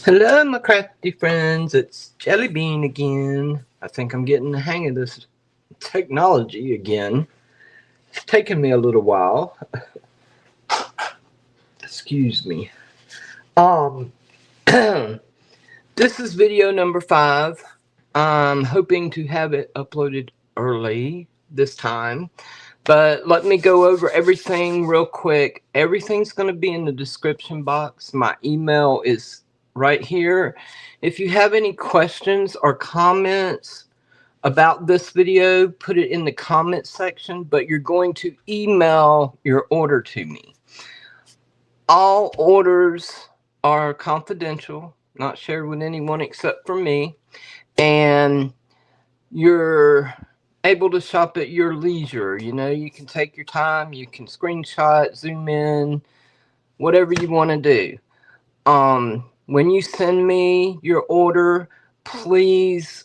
Hello, my crafty friends. It's Jellybean again. I think I'm getting the hang of this technology again. It's taken me a little while. Excuse me. Um, this is video number 5. I'm hoping to have it uploaded early this time. But let me go over everything real quick. Everything's going to be in the description box. My email is right here. If you have any questions or comments about this video, put it in the comment section, but you're going to email your order to me. All orders are confidential, not shared with anyone except for me, and you're able to shop at your leisure. You know, you can take your time, you can screenshot, zoom in, whatever you want to do. When you send me your order, please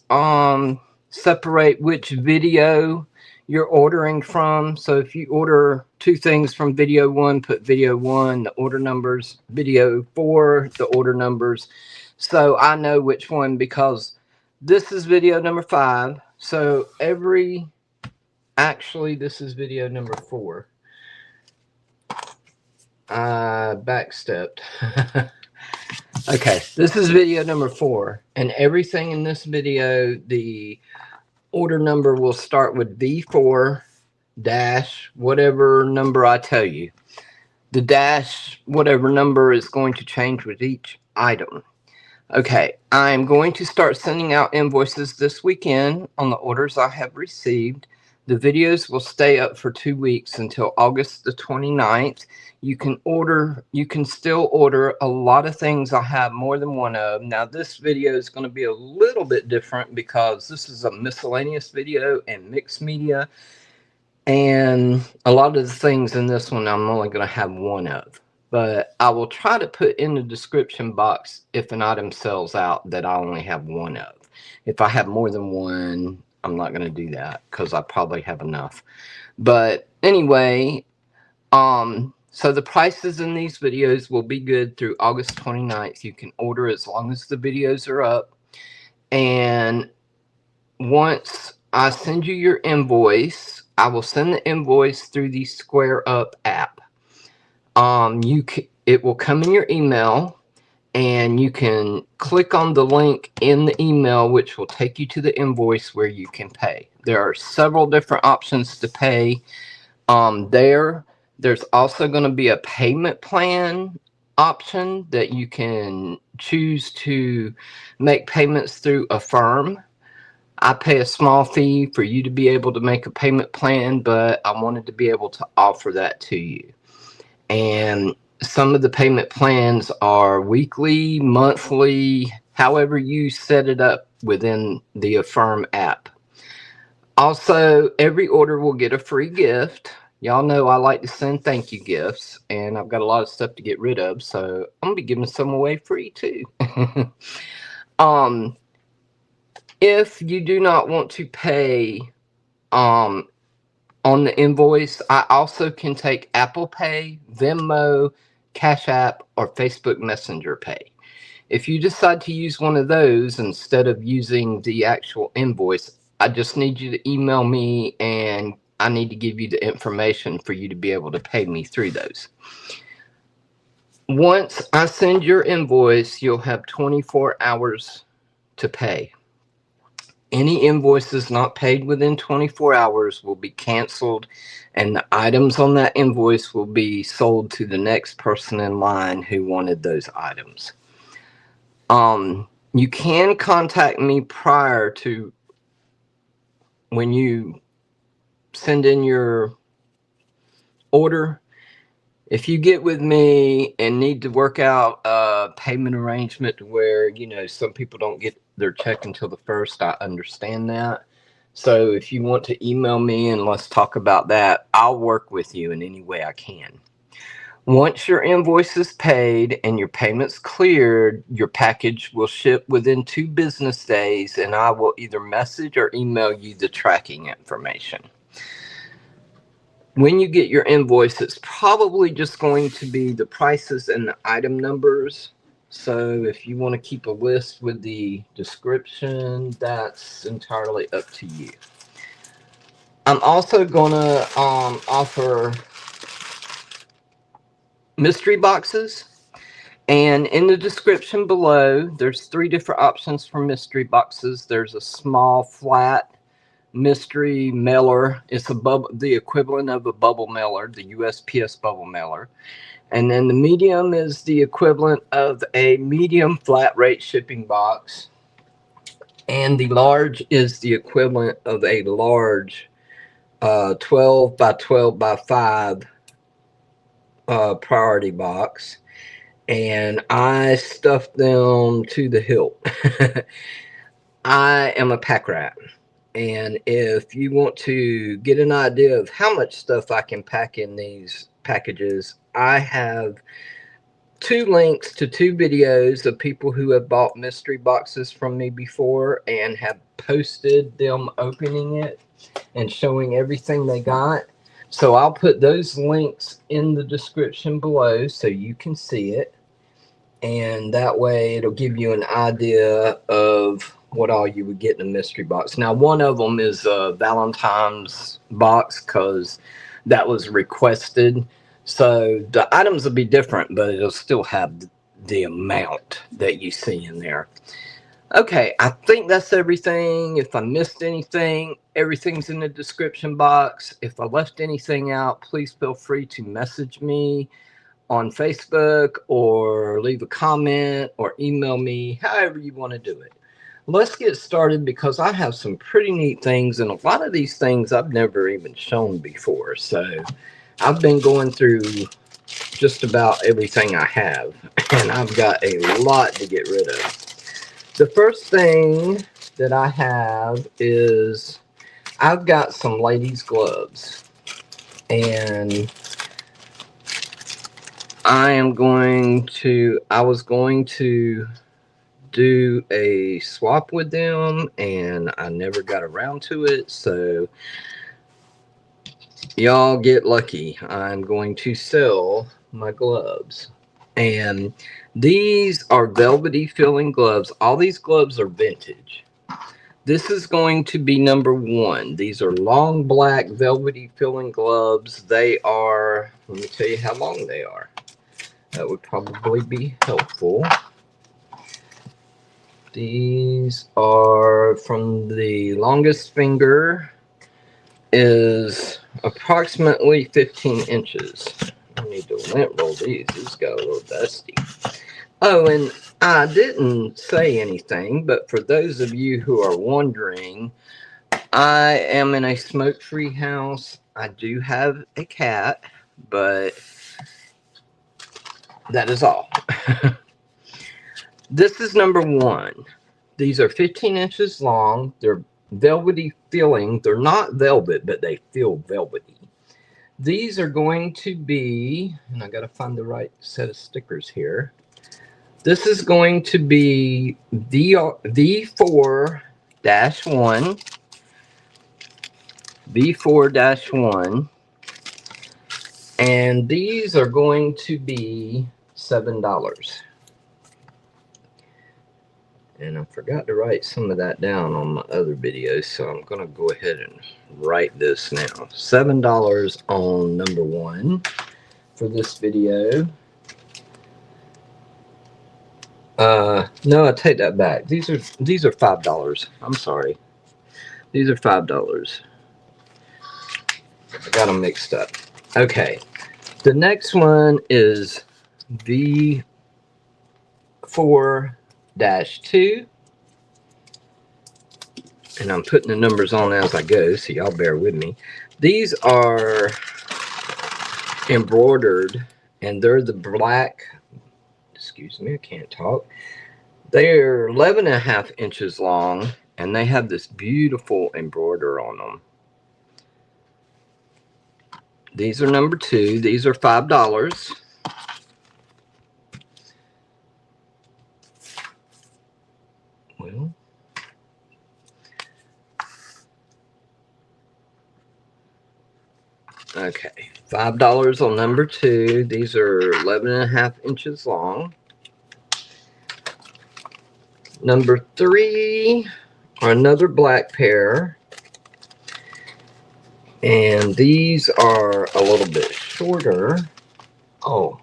separate which video you're ordering from. So if you order 2 things from video 1, put video 1, the order numbers, video 4, the order numbers, so I know which one, because this is video number 5. So actually this is video number 4. I backstepped. Okay, this is video number 4, and everything in this video, the order number will start with V4 dash whatever number I tell you. The dash whatever number is going to change with each item. Okay, I'm going to start sending out invoices this weekend on the orders I have received. The videos will stay up for 2 weeks until August the 29th. You can still order a lot of things. I have more than one of. Now this video is going to be a little bit different because this is a miscellaneous video and mixed media. And a lot of the things in this one I'm only going to have one of. But I will try to put in the description box if an item sells out that I only have one of. If I have more than one, I'm not going to do that because I probably have enough. But anyway, so the prices in these videos will be good through August 29th. You can order as long as the videos are up. And once I send you your invoice, I will send the invoice through the Square Up app. It will come in your email, and you can click on the link in the email, which will take you to the invoice where you can pay. There are several different options to pay. There's also going to be a payment plan option that you can choose to make payments through Affirm. I pay a small fee for you to be able to make a payment plan, but I wanted to be able to offer that to you. And some of the payment plans are weekly, monthly, however you set it up within the Affirm app. Also, every order will get a free gift. Y'all know I like to send thank you gifts, and I've got a lot of stuff to get rid of, so I'm going to be giving some away free too. If you do not want to pay on the invoice, I also can take Apple Pay, Venmo, Cash App, or Facebook Messenger Pay. If you decide to use one of those instead of using the actual invoice, I just need you to email me, and I need to give you the information for you to be able to pay me through those. Once I send your invoice, you'll have 24 hours to pay. Any invoices not paid within 24 hours will be canceled, and the items on that invoice will be sold to the next person in line who wanted those items. You can contact me prior to when you send in your order. If you get with me and need to work out a payment arrangement to where, some people don't get their check until the 1st, I understand that. So if you want to email me and let's talk about that, I'll work with you in any way I can. Once your invoice is paid and your payment's cleared, your package will ship within 2 business days, and I will either message or email you the tracking information. When you get your invoice, it's probably just going to be the prices and the item numbers, So if you want to keep a list with the description, that's entirely up to you. I'm also going to offer mystery boxes. And in the description below, there's 3 different options for mystery boxes. There's a small, flat mystery mailer. It's the equivalent of a bubble mailer, the USPS bubble mailer. And then the medium is the equivalent of a medium flat rate shipping box. And the large is the equivalent of a large 12 by 12 by 5 priority box. And I stuffed them to the hilt. I am a pack rat. And if you want to get an idea of how much stuff I can pack in these packages, I have 2 links to 2 videos of people who have bought mystery boxes from me before and have posted them opening it and showing everything they got. So I'll put those links in the description below so you can see it. And that way it'll give you an idea of what all you would get in a mystery box. Now, one of them is a Valentine's box because that was requested. So the items will be different, but it'll still have the amount that you see in there. Okay, I think that's everything. If I missed anything, everything's in the description box. If I left anything out, please feel free to message me on Facebook or leave a comment or email me, however you want to do it. Let's get started because I have some pretty neat things, and a lot of these things I've never even shown before. So I've been going through just about everything I have, and I've got a lot to get rid of. The first thing that I have is I've got some ladies' gloves, and I was going to do a swap with them, and I never got around to it. So y'all get lucky. I'm going to sell my gloves. And these are velvety feeling gloves. All these gloves are vintage. This is going to be number 1. These are long black velvety feeling gloves. They are, let me tell you how long they are. That would probably be helpful. These are from the longest finger is approximately 15 inches. I need to lint roll these. These got a little dusty. Oh, and I didn't say anything, but for those of you who are wondering, I am in a smoke-free house. I do have a cat, but that is all. This is number 1. These are 15 inches long. They're velvety feeling. They're not velvet, but they feel velvety. These are going to be, and I got to find the right set of stickers here. This is going to be V4-1. V4-1. And these are going to be $7. And I forgot to write some of that down on my other videos, so I'm going to go ahead and write this now. $7 on number 1 for this video. No, I take that back. These are $5. I'm sorry. These are $5. I got them mixed up. Okay. The next one is V4-2. And I'm putting the numbers on as I go, so y'all bear with me. These are embroidered, and they're the black, excuse me, I can't talk. They're 11.5 inches long, and they have this beautiful embroider on them. These are number 2. These are $5. Well, okay, $5 on number 2. These are 11.5 inches long. Number 3 are another black pair. And these are a little bit shorter. Oh,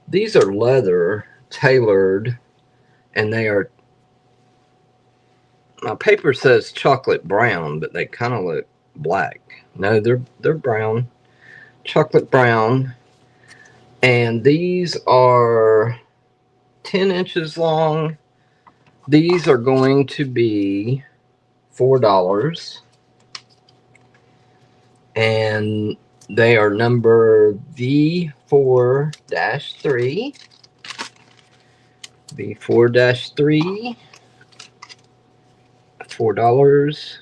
these are leather tailored, and they are, my paper says chocolate brown, but they kind of look black. No, they're brown, chocolate brown. And these are 10 inches long. These are going to be $4. And they are number V4-3. V4-3. $4.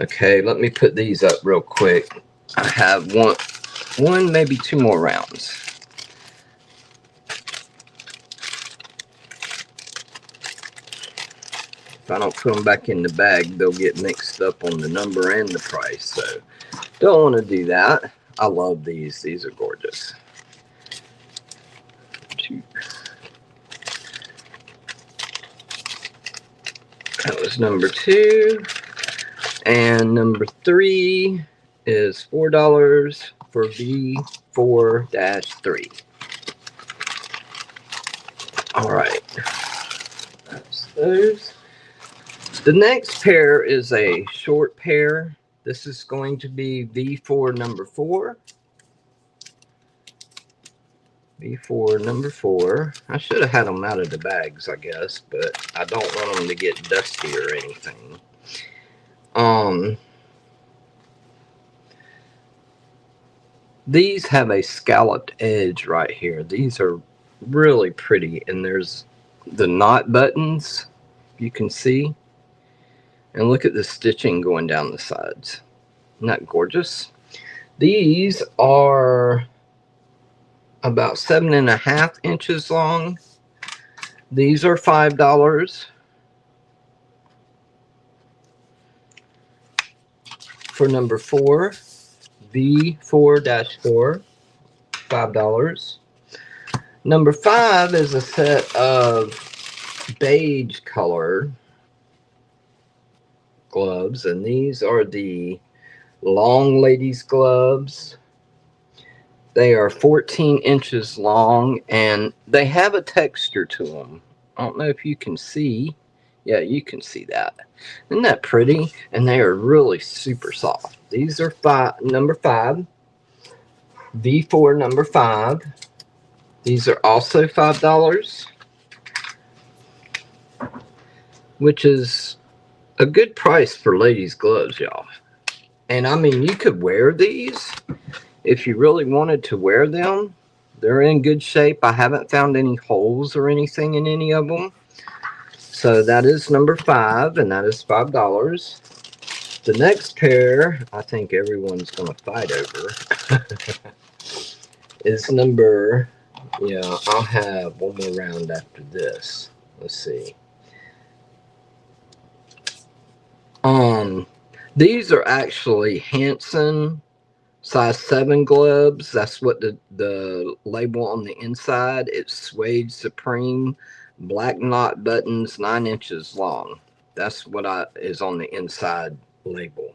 Okay, let me put these up real quick. I have one, maybe 2 more rounds. If I don't put them back in the bag, they'll get mixed up on the number and the price. So don't want to do that. I love these. These are gorgeous. That was number 2. And number 3 is $4 for V4-3. All right. That's those. The next pair is a short pair. This is going to be V4 number 4. V4 number 4. I should have had them out of the bags, I guess, but I don't want them to get dusty or anything. These have a scalloped edge right here. These are really pretty, and there's the knot buttons you can see. And look at the stitching going down the sides. Isn't that gorgeous? These are about 7.5 inches long. These are $5. For number 4, V4-4, $5. Number 5 is a set of beige color gloves, and these are the long ladies gloves. They are 14 inches long, and they have a texture to them. I don't know if you can see. Yeah, you can see that. Isn't that pretty? And they are really super soft. These are number 5. V4 number 5. These are also $5, which is a good price for ladies' gloves, y'all. And I mean, you could wear these if you really wanted to wear them. They're in good shape. I haven't found any holes or anything in any of them. So that is number 5, and that is $5. The next pair, I think everyone's going to fight over, is number, yeah, I'll have one more round after this. Let's see. These are actually Hanson size 7 gloves. That's what the label on the inside. It's Suede Supreme, black knot buttons, 9 inches long. That's what is on the inside label.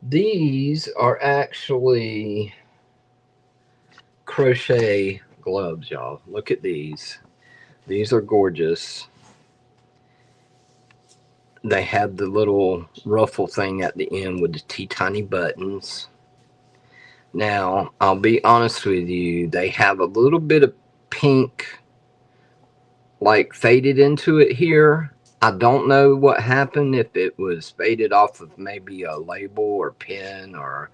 These are actually crochet gloves, y'all. Look at these. These are gorgeous. They have the little ruffle thing at the end with the teeny buttons. Now, I'll be honest with you, they have a little bit of pink like faded into it here. I don't know what happened, if it was faded off of maybe a label or pen or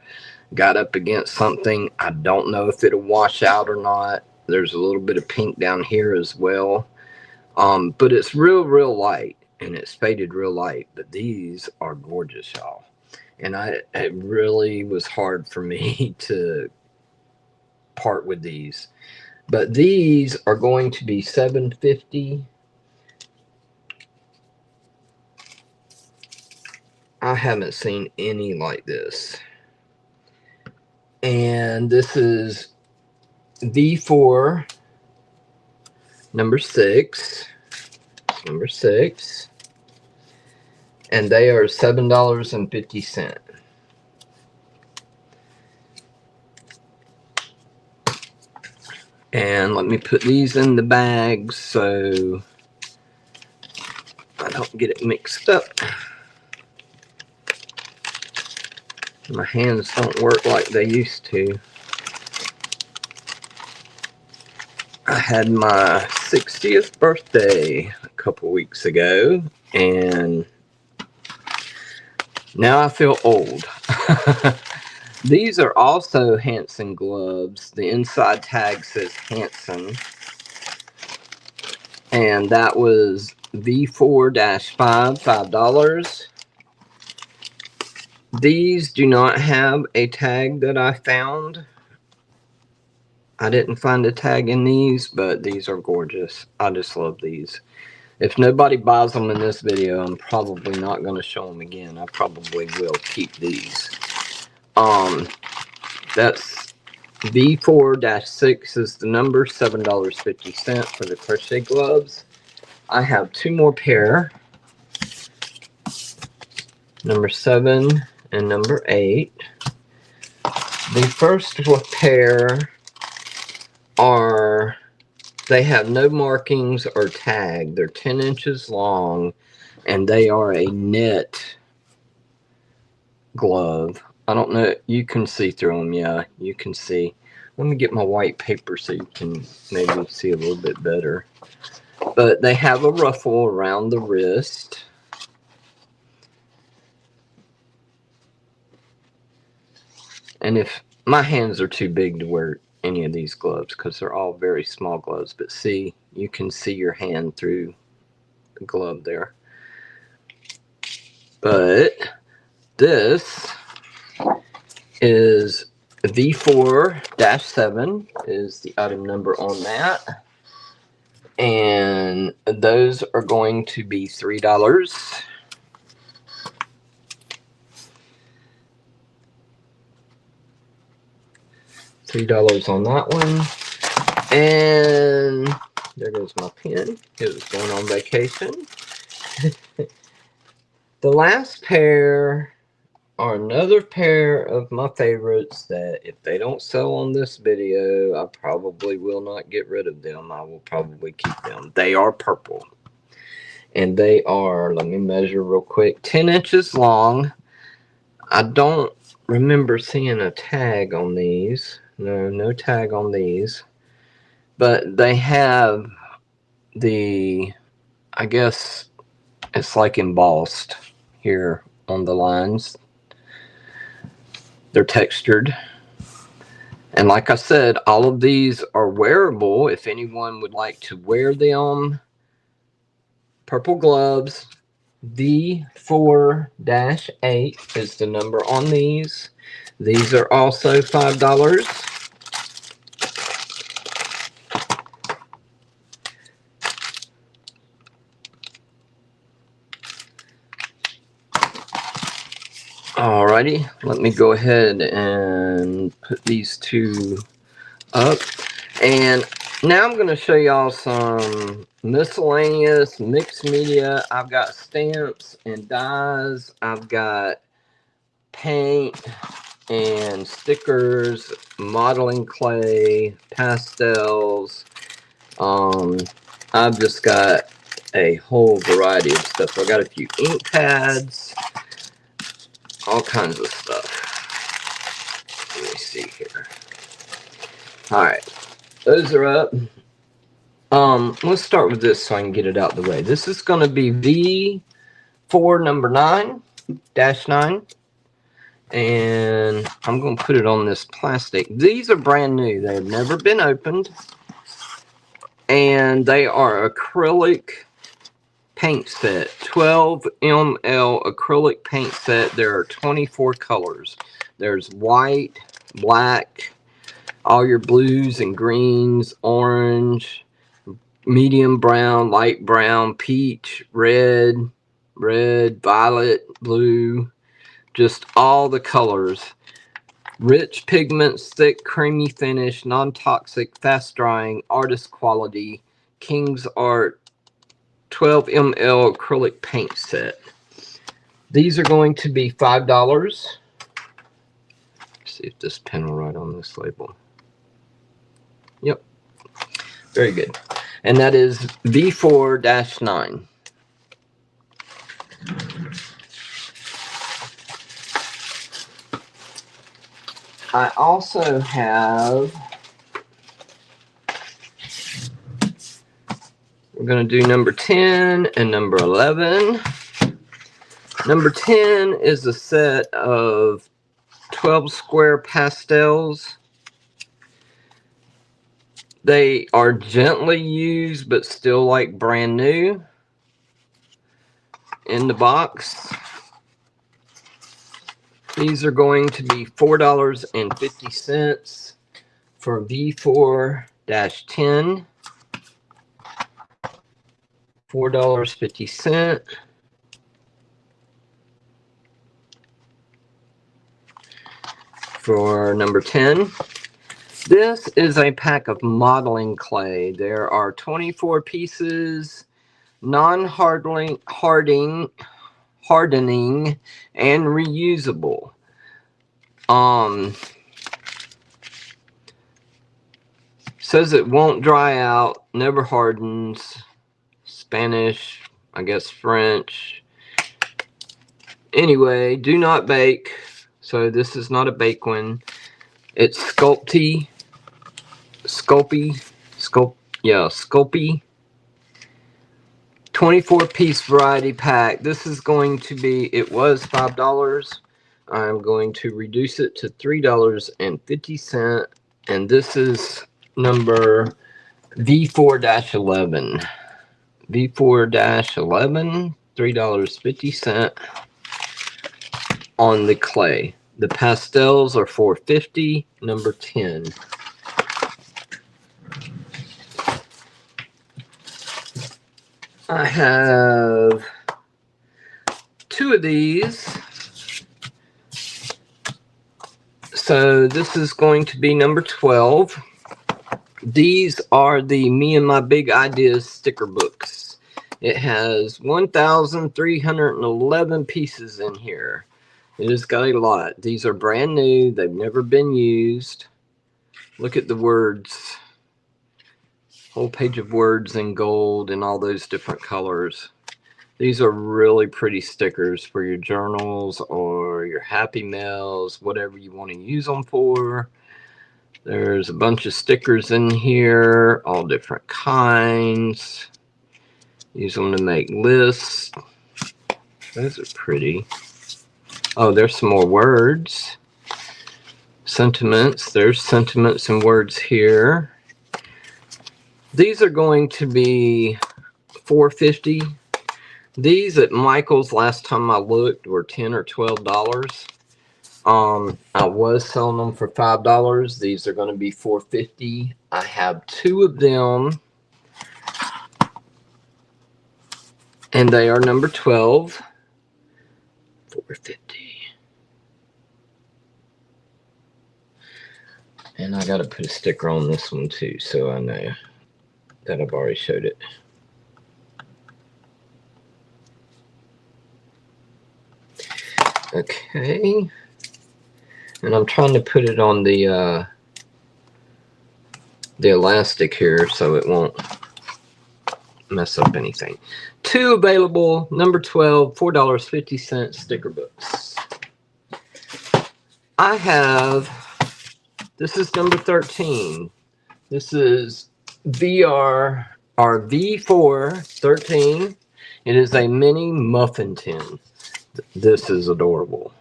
got up against something. I don't know if it'll wash out or not. There's a little bit of pink down here as well. But it's real light, and it's faded real light. But these are gorgeous, y'all. And it really was hard for me to part with these. But these are going to be $7.50. I haven't seen any like this. And this is V4 number 6. Number 6. And they are $7.50. And let me put these in the bag so I don't get it mixed up. My hands don't work like they used to. I had my 60th birthday a couple weeks ago, and now I feel old. These are also Hansen gloves. The inside tag says Hansen. And that was V4-5, $5. These do not have a tag that I found. I didn't find a tag in these, but these are gorgeous. I just love these. If nobody buys them in this video, I'm probably not going to show them again. I probably will keep these. That's V4-6 is the number, $7.50 for the crochet gloves. I have 2 more pair, number 7 and number 8. The first pair are, they have no markings or tag. They're 10 inches long, and they are a knit glove. I don't know, you can see through them. Yeah, you can see. Let me get my white paper so you can maybe see a little bit better. But they have a ruffle around the wrist. And if my hands are too big to wear any of these gloves because they're all very small gloves, but see, you can see your hand through the glove there. But this is V4-7 is the item number on that. And those are going to be $3. $3 on that one. And there goes my pen. It was going on vacation. The last pair are another pair of my favorites that if they don't sell on this video, I probably will not get rid of them. I will probably keep them. They are purple. And they are, let me measure real quick, 10 inches long. I don't remember seeing a tag on these. No tag on these. But they have the, I guess it's like embossed here on the lines. They're textured. And like I said, all of these are wearable if anyone would like to wear them. Purple gloves. V4-8 is the number on these. These are also $5. Alrighty, let me go ahead and put these 2 up. And now I'm going to show y'all some miscellaneous mixed media. I've got stamps and dies. I've got paint and stickers, modeling clay, pastels. I've just got a whole variety of stuff. I've got a few ink pads, all kinds of stuff. Let me see here. Alright, those are up. Let's start with this so I can get it out of the way. This is going to be V4-9. And I'm going to put it on this plastic. These are brand new. They've never been opened. And they are acrylic paint set. 12 ml acrylic paint set. There are 24 colors. There's white, black, all your blues and greens, orange, medium brown, light brown, peach, red, violet, blue. Just all the colors. Rich pigments, thick, creamy finish, non-toxic, fast drying, artist quality, King's Art 12 ml acrylic paint set. These are going to be $5. See if this pen will write on this label. Yep. Very good. And that is V4-9. I also have, we're going to do number 10 and number 11. Number 10 is a set of 12 square pastels. They are gently used, but still like brand new in the box. These are going to be $4.50 for V4-10. $4.50. For number 10. This is a pack of modeling clay. There are 24 pieces, non-hardening, hardening, and reusable. Says it won't dry out, never hardens. Spanish, I guess French. Anyway, do not bake. So this is not a bake one. It's Sculpey. 24-piece variety pack. This is going to be, it was $5. I'm going to reduce it to $3.50. And this is number V4-11. V4-11, $3.50 on the clay. The pastels are $4.50, number 10. I have 2 of these. So this is going to be number 12. These are the Me and My Big Ideas sticker books. It has 1,311 pieces in here. It has got a lot. These are brand new. They've never been used. Look at the words. Whole page of words in gold and all those different colors. These are really pretty stickers for your journals or your Happy Mails, whatever you want to use them for. There's a bunch of stickers in here, all different kinds. Use them to make lists. Those are pretty. Oh, there's some more words. Sentiments. There's sentiments and words here. These are going to be $4.50. These at Michael's last time I looked were $10 or $12. I was selling them for $5. These are going to be $4.50. I have 2 of them, and they are number 12. $4.50. And I got to put a sticker on this one too, so I know that I've already showed it. Okay. And I'm trying to put it on the elastic here so it won't mess up anything. 2 available, number 12, $4.50 sticker books. I have, this is number 13. This is V4-13. It is a mini muffin tin. This is adorable.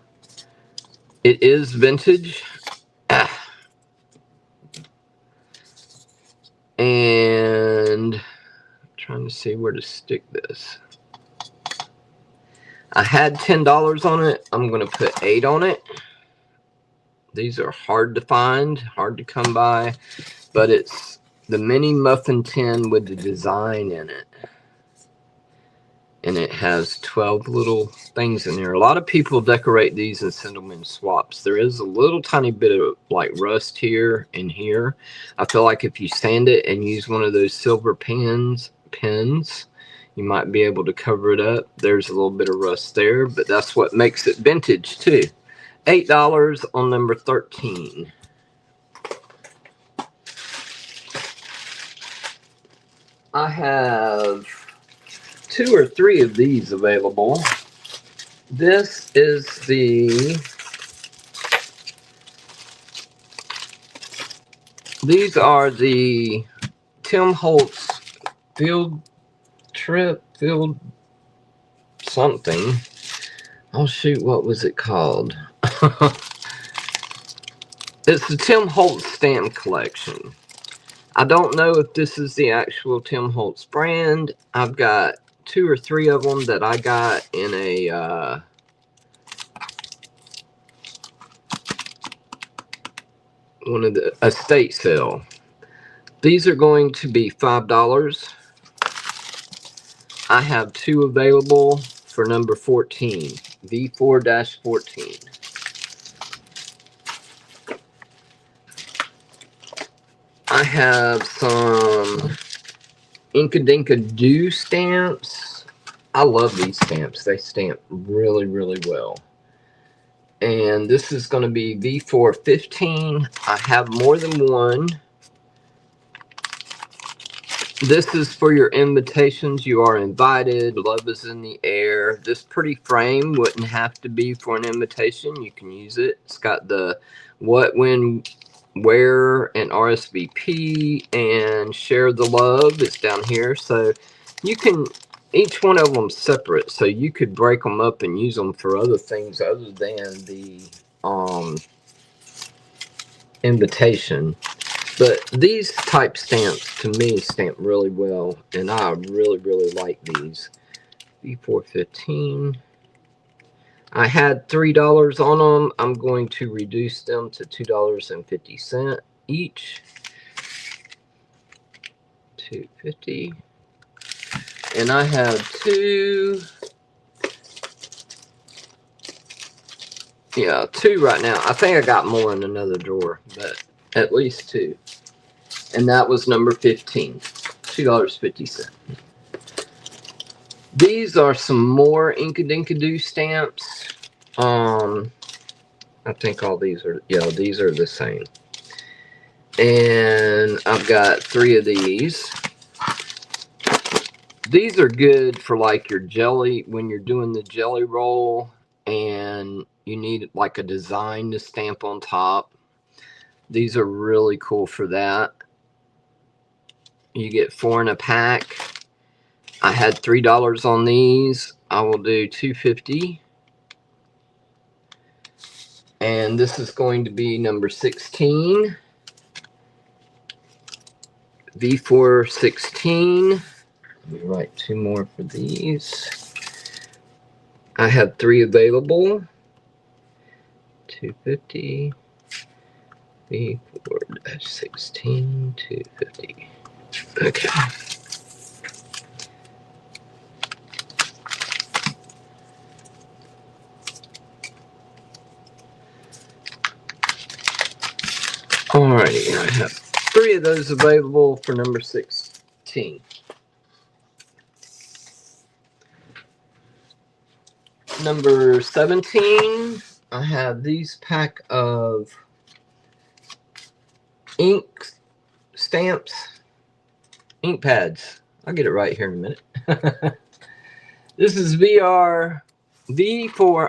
It is vintage. And I'm trying to see where to stick this. I had $10 on it. I'm going to put $8 on it. These are hard to find, hard to come by, but it's the mini muffin tin with the design in it. and it has 12 little things in there. A lot of people decorate these and send them in swaps. There is a little tiny bit of like rust here and here. I feel like if you sand it and use one of those silver pens, you might be able to cover it up. There's a little bit of rust there, but that's what makes it vintage too. $8 on number 13. I have 2 or 3 of these available. This is these are the Tim Holtz field something. Oh shoot, what was it called? It's the Tim Holtz stamp collection. I don't know if this is the actual Tim Holtz brand. I've got 2 or 3 of them that I got in a one of the estate sale. These are going to be $5. I have 2 available for number 14, V4-14. I have some Inka Dinka Do stamps. I love these stamps. They stamp really, really well. And this is going to be V4-15. I have more than one. This is for your invitations. You are invited. Love is in the air. This pretty frame wouldn't have to be for an invitation. You can use it. It's got the what, when, where, and RSVP, and share the love is down here. So you can, each one of them separate. So you could break them up and use them for other things other than the invitation. But these type stamps to me stamp really well, and I really, really like these. V4-15. I had $3 on them. I'm going to reduce them to $2.50 each. $2.50. And I have 2. Yeah, 2 right now. I think I got more in another drawer, but at least 2. And that was number 15, $2.50. These are some more Inka Dinka Do stamps. I think all these are, yeah, these are the same. And I've got 3 of these. These are good for like your jelly, when you're doing the jelly roll and you need like a design to stamp on top. These are really cool for that. You get 4 in a pack. I had $3 on these. I will do $2.50. And this is going to be number 16. V4-16. Let me write 2 more for these. I have 3 available. $2.50. V4-16. $2.50. Okay. Alrighty, I have 3 of those available for number 16. Number 17, I have these pack of ink stamps, ink pads. I'll get it right here in a minute. This is V4,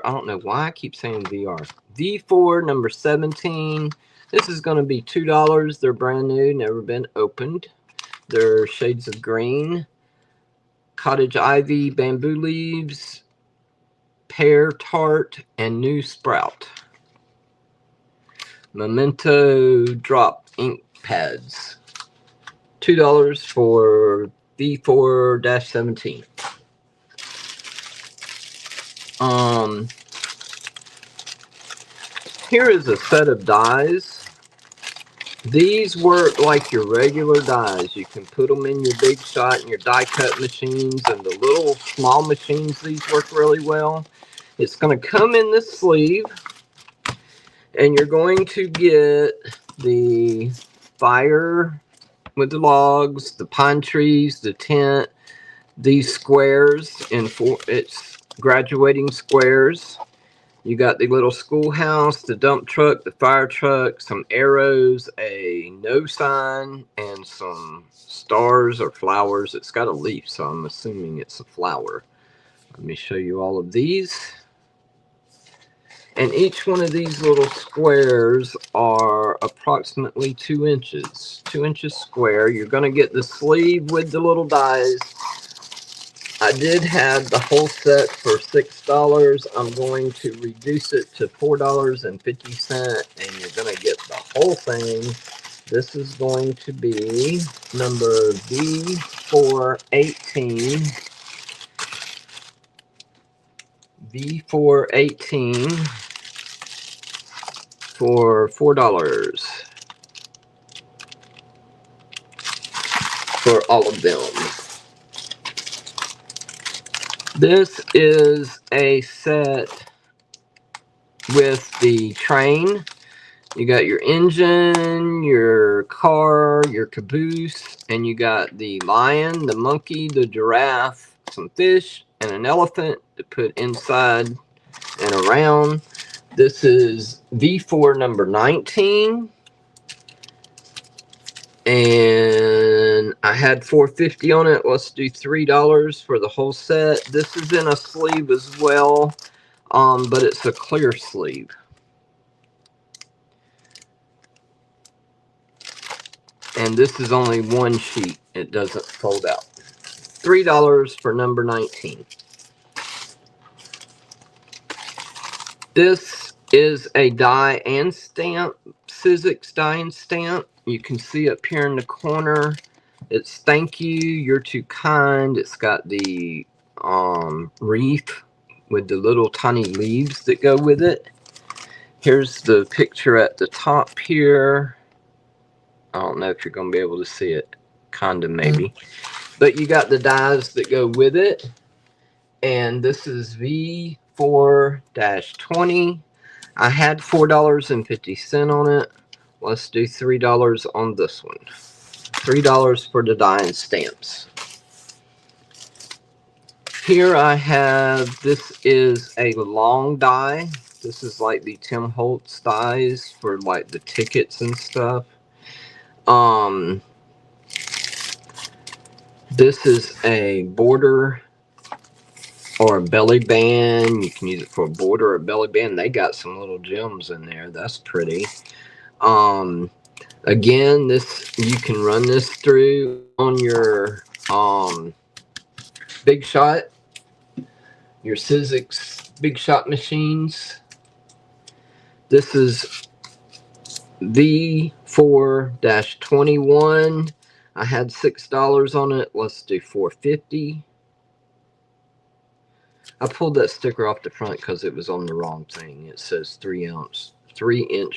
I don't know why I keep saying VR. V4 number 17. This is going to be $2. They're brand new, never been opened. They're shades of green, cottage ivy, bamboo leaves, pear tart, and new sprout. Memento drop ink pads. $2 for V4-17. Here is a set of dies. These work like your regular dies. You can put them in your Big Shot and your die cut machines, and the little small machines, these work really well. It's going to come in this sleeve, and you're going to get the fire with the logs, the pine trees, the tent, these squares in four. It's graduating squares. You got the little schoolhouse, the dump truck, the fire truck, some arrows, a no sign, and some stars or flowers. It's got a leaf, so I'm assuming it's a flower. Let me show you all of these. And each one of these little squares are approximately 2 inches. 2 inches square. You're going to get the sleeve with the little dies. I did have the whole set for $6. I'm going to reduce it to $4.50, and you're going to get the whole thing. This is going to be number V418. V418 for $4 for all of them. This is a set with the train. You got your engine, your car, your caboose, and you got the lion, the monkey, the giraffe, some fish, and an elephant to put inside and around. This is V4 number 19. And I had $4.50 on it. Let's do $3 for the whole set. This is in a sleeve as well, but it's a clear sleeve. And this is only one sheet. It doesn't fold out. $3 for number 19. This is a die and stamp, Sizzix die and stamp. You can see up here in the corner, it's thank you, you're too kind. It's got the wreath with the little tiny leaves that go with it. Here's the picture at the top here. I don't know if you're going to be able to see it. Kind of, maybe. But you got the dies that go with it. And this is V4-20. I had $4.50 on it. Let's do $3 on this one. $3 for the die and stamps. Here I have, this is a long die. This is like the Tim Holtz dies for like the tickets and stuff. This is a border or a belly band. You can use it for a border or a belly band. They got some little gems in there. That's pretty. Again, this, you can run this through on your Big Shot, your Sizzix Big Shot machines. This is V4-21. I had $6 on it. Let's do $4.50. I pulled that sticker off the front because it was on the wrong thing. It says 3-inch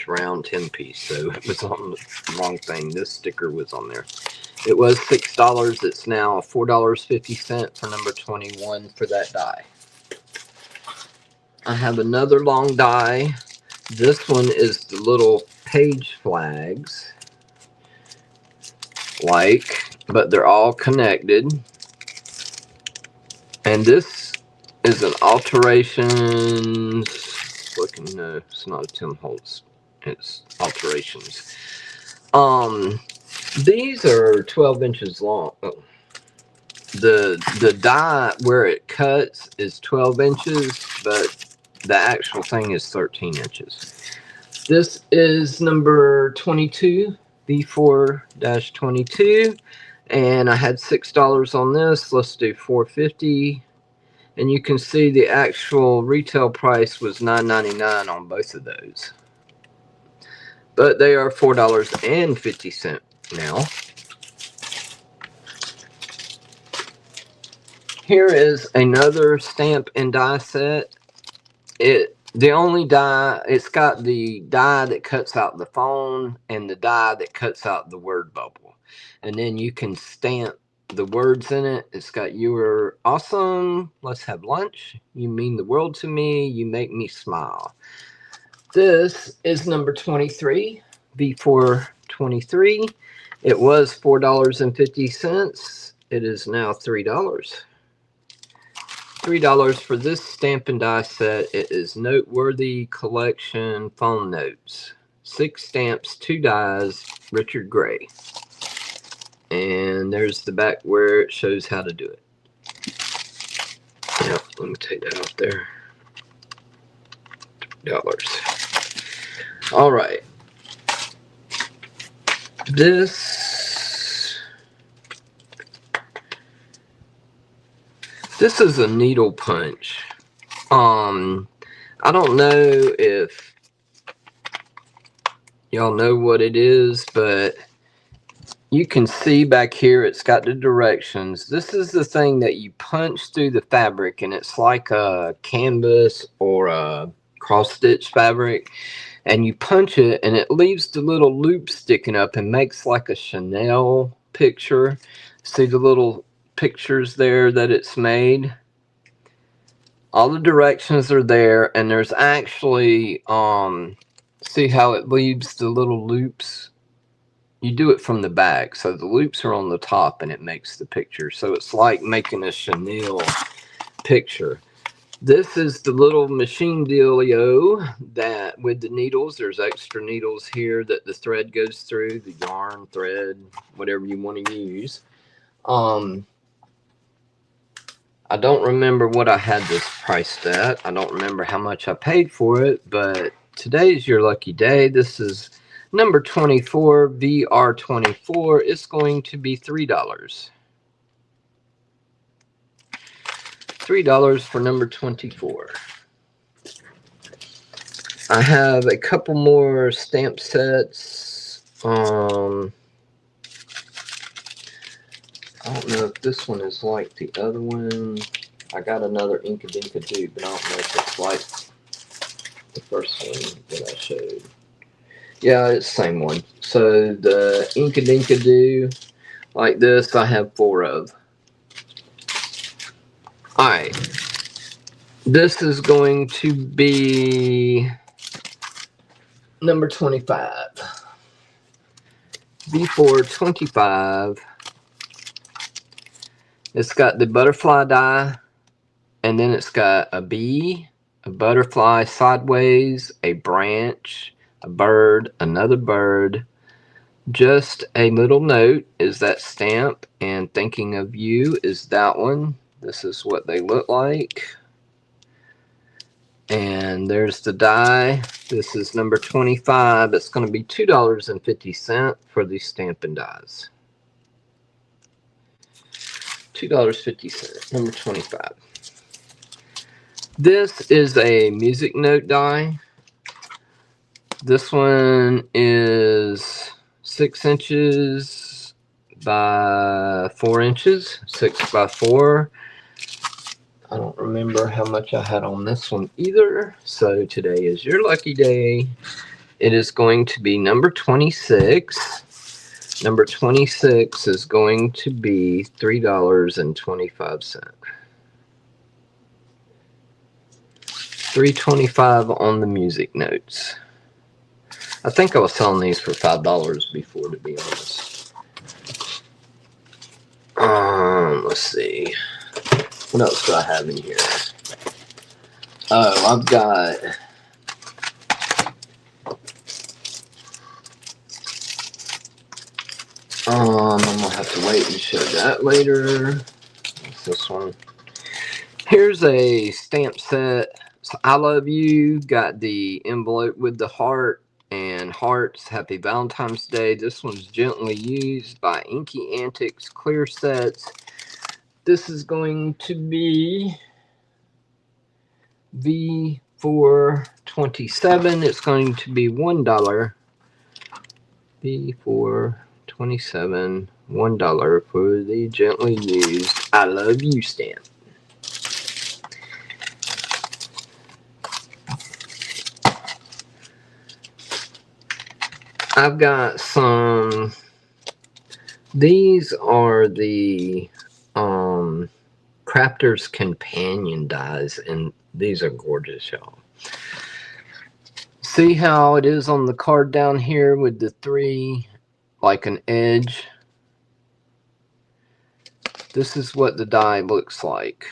round 10-piece, so it was on the wrong thing. This sticker was on there. It was $6. It's now $4.50 for number 21 for that die. I have another long die. This one is the little page flags, but they're all connected. And this is an alterations. No, it's not a Tim Holtz. It's alterations. These are 12 inches long. Oh. The die where it cuts is 12 inches, but the actual thing is 13 inches. This is number 22, V4-22, and I had $6 on this. Let's do $4.50. And you can see the actual retail price was $9.99 on both of those. But they are $4.50 now. Here is another stamp and die set. It The only die, it's got the die that cuts out the phone and the die that cuts out the word bubble. And then you can stamp the words in it. It's got "You are awesome. Let's have lunch. You mean the world to me. You make me smile." This is number 23, V423. It was $4.50. It is now $3. $3 for this stamp and die set. It is Noteworthy Collection Phone Notes. 6 stamps, 2 dies, Richard Gray. And there's the back where it shows how to do it. Yep, let me take that off there. $2. All right. This is a needle punch. I don't know if y'all know what it is, but you can see back here it's got the directions. This is the thing that you punch through the fabric, and it's like a canvas or a cross-stitch fabric, and you punch it and it leaves the little loop sticking up and makes like a Chanel picture. See the little pictures there that it's made? All the directions are there, and there's actually see how it leaves the little loops. You do it from the back, so the loops are on the top and it makes the picture. So it's like making a Chanel picture. This is the little machine dealio that with the needles, there's extra needles here that the thread goes through, the yarn, thread, whatever you want to use. I don't remember what I had this priced at. I don't remember how much I paid for it, but today's your lucky day. This is number 24, VR24. It's going to be $3. $3 for number 24. I have a couple more stamp sets. I don't know if this one is like the other one. I got another Inkadinka-Doo, but I don't know if it's like the first one that I showed. Yeah, it's the same one. So the Inkadinka-Doo, like this, I have 4 of. Alright. This is going to be number 25. V425. It's got the butterfly die, and then it's got a bee, a butterfly sideways, a branch, a bird, another bird. Just a little note is that stamp, and thinking of you is that one. This is what they look like. And there's the die. This is number 25. It's going to be $2.50 for these Stampin' Dies. $2.50, number 25. This is a music note die. This one is 6 inches by 4 inches, 6 by 4. I don't remember how much I had on this one either. So today is your lucky day. It is going to be number 26. Number 26 is going to be $3.25. $3.25 on the music notes. I think I was selling these for $5 before, to be honest. Let's see. What else do I have in here? Oh, I've got I'm gonna have to wait and show that later. What's this one? Here's a stamp set. So I love you. Got the envelope with the heart and hearts. Happy Valentine's Day. This one's gently used by Inky Antics Clear Sets. This is going to be V427. It's going to be $1. V427, $1 for the gently used I love you stamp. I've got some, these are the Crafter's Companion dies, and these are gorgeous, y'all. See how it is on the card down here with the 3, like an edge? This is what the die looks like.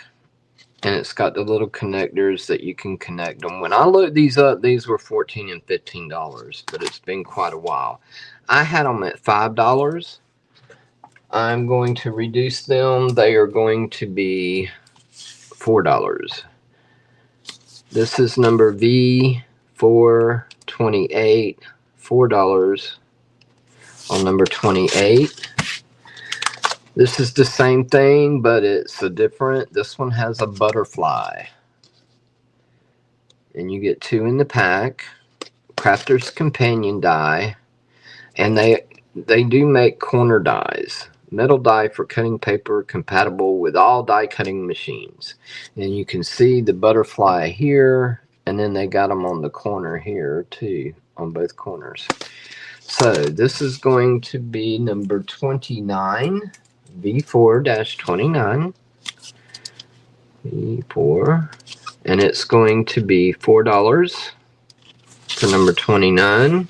And it's got the little connectors that you can connect them. When I looked these up, these were $14 and $15, but it's been quite a while. I had them at $5. I'm going to reduce them. They are going to be $4. This is number V428, $4 on number 28. This is the same thing, but it's a different. This one has a butterfly. And you get 2 in the pack. Crafter's Companion die. And they do make corner dies. Metal die for cutting paper, compatible with all die cutting machines. And you can see the butterfly here. And then they got them on the corner here too, on both corners. So this is going to be number 29. V4-29. V4. And it's going to be $4 for number 29.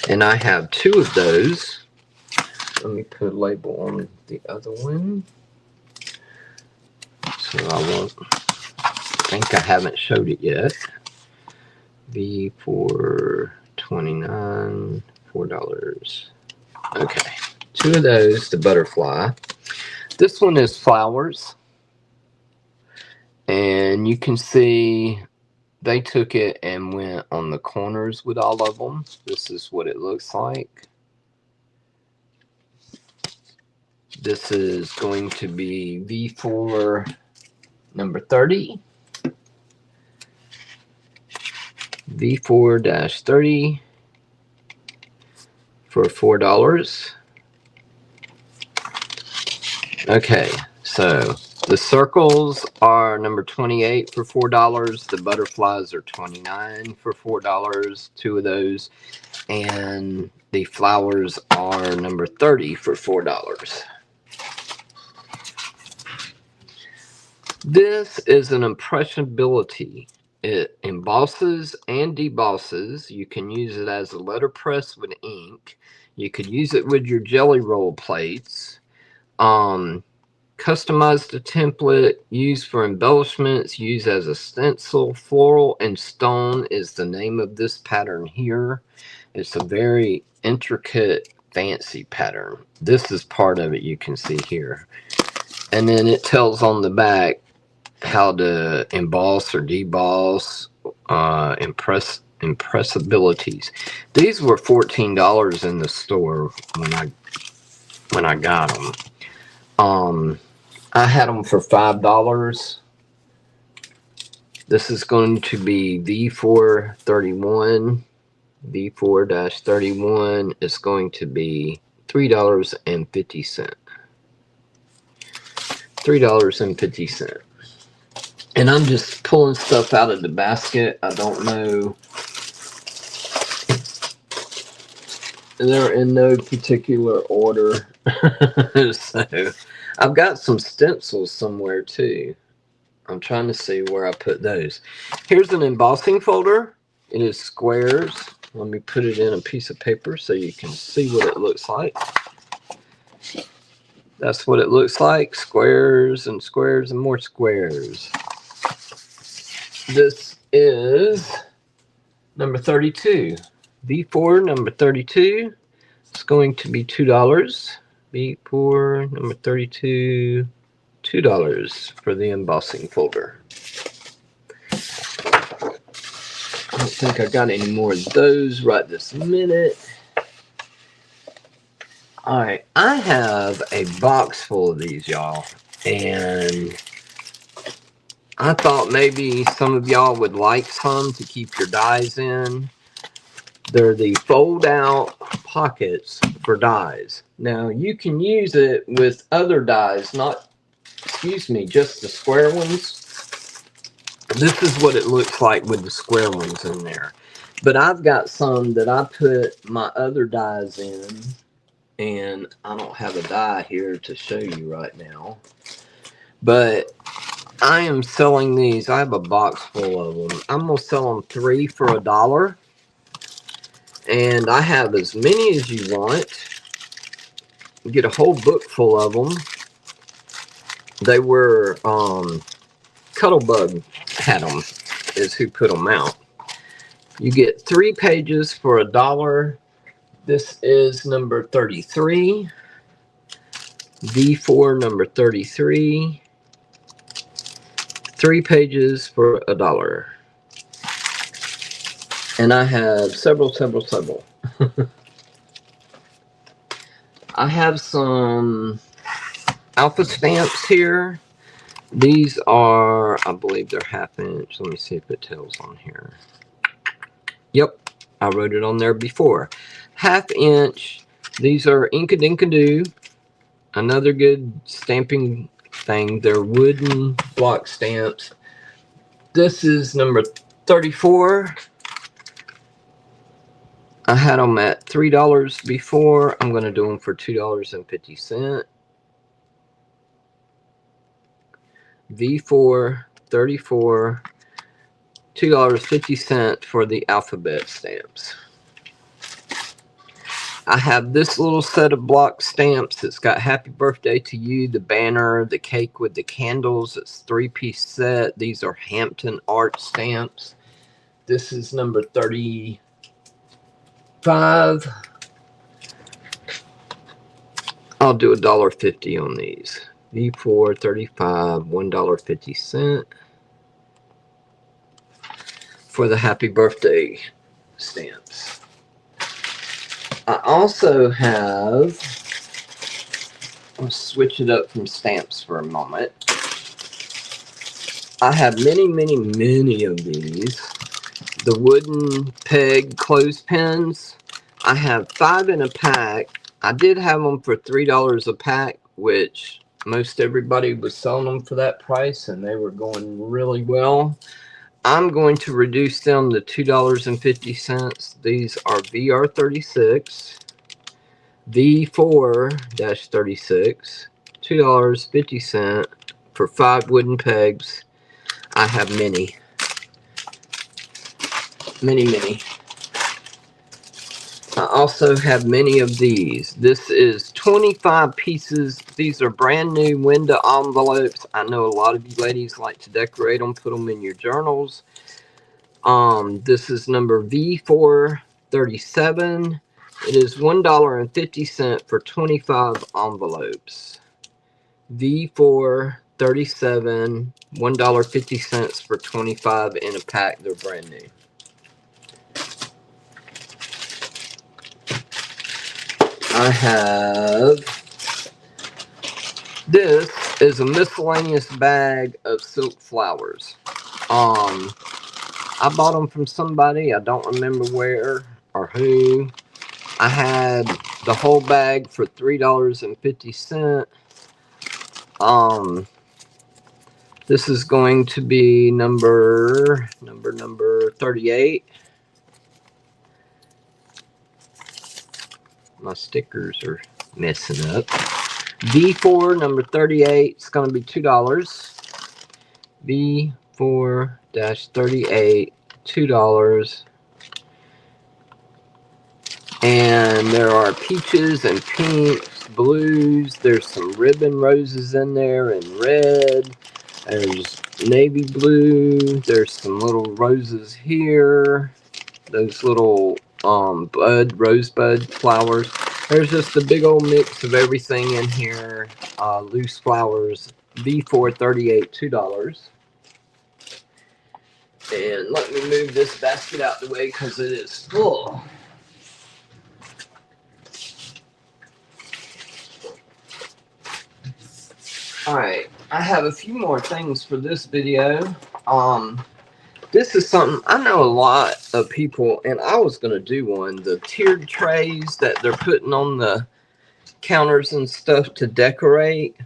And I have 2 of those. Let me put a label on the other one. So I think I haven't showed it yet. V4-29, $4. Okay. 2 of those, the butterfly. This one is flowers. And you can see they took it and went on the corners with all of them. This is what it looks like. This is going to be V4 number 30. V4-30 for $4. Okay, so the circles are number 28 for $4. The butterflies are 29 for $4, 2 of those. And the flowers are number 30 for $4. This is an impressionability. It embosses and debosses. You can use it as a letterpress with ink. You could use it with your jelly roll plates. Customize the template, used for embellishments, used as a stencil. Floral and stone is the name of this pattern here. It's a very intricate, fancy pattern. This is part of it, you can see here. And then it tells on the back how to emboss or deboss, impressibilities. These were $14 in the store when I got them. I had them for $5. This is going to be V4-31. V4-31 is going to be $3.50. $3.50. And I'm just pulling stuff out of the basket. I don't know. They're in no particular order. So I've got some stencils somewhere too. I'm trying to see where I put those. Here's an embossing folder. It is squares. Let me put it in a piece of paper so you can see what it looks like. That's what it looks like. Squares and squares and more squares. This is number 32. V4 number 32. It's going to be $2. V4 number 32. $2 for the embossing folder. I don't think I got any more of those right this minute. Alright, I have a box full of these, y'all. And I thought maybe some of y'all would like some to keep your dies in. They're the fold-out pockets for dies. Now, you can use it with other dies, not, just the square ones. This is what it looks like with the square ones in there. But I've got some that I put my other dies in, and I don't have a die here to show you right now. But I am selling these. I have a box full of them. I'm going to sell them 3 for $1. And I have as many as you want. You get a whole book full of them. They were, Cuttlebug had them, is who put them out. You get 3 pages for $1. This is number 33. V4 number 33. 3 pages for $1. And I have several. I have some alpha stamps here. These are, I believe they're 1/2 inch. Let me see if it tells on here. Yep, I wrote it on there before. 1/2 inch. These are Inkadinkadoo. Another good stamping thing. They're wooden block stamps. This is number 34. I had them at $3 before. I'm going to do them for $2.50. V4 34, $2.50 for the alphabet stamps. I have this little set of block stamps. It's got happy birthday to you, the banner, the cake with the candles. It's 3-piece set. These are Hampton art stamps. This is number 35. I'll do $1.50 on these. V4 35, $1.50 for the happy birthday stamps. I also have, I'll switch it up from stamps for a moment. I have many of these. The wooden peg clothespins. I have 5 in a pack. I did have them for $3 a pack, which most everybody was selling them for that price, and they were going really well. I'm going to reduce them to $2.50. These are VR36, V4-36, $2.50 for 5 wooden pegs. I have many. I also have many of these. This is 25 pieces. These are brand new window envelopes. I know a lot of you ladies like to decorate them, put them in your journals. This is number V437. It is $1.50 for 25 envelopes. V437, $1.50 for 25 in a pack. They're brand new. I have, this is a miscellaneous bag of silk flowers. I bought them from somebody, I don't remember where or who. I had the whole bag for $3.50. This is going to be number 38. My stickers are messing up. V4 number 38. It's going to be $2. V4-38, $2. And there are peaches and pinks, blues. There's some ribbon roses in there and red. There's navy blue. There's some little roses here. Those little rosebud flowers. There's just a big old mix of everything in here. Loose flowers. V4-38, $2. And let me move this basket out the way because it is full. Alright, I have a few more things for this video. This is something, I know a lot of people, and I was going to do one, the tiered trays that they're putting on the counters and stuff to decorate.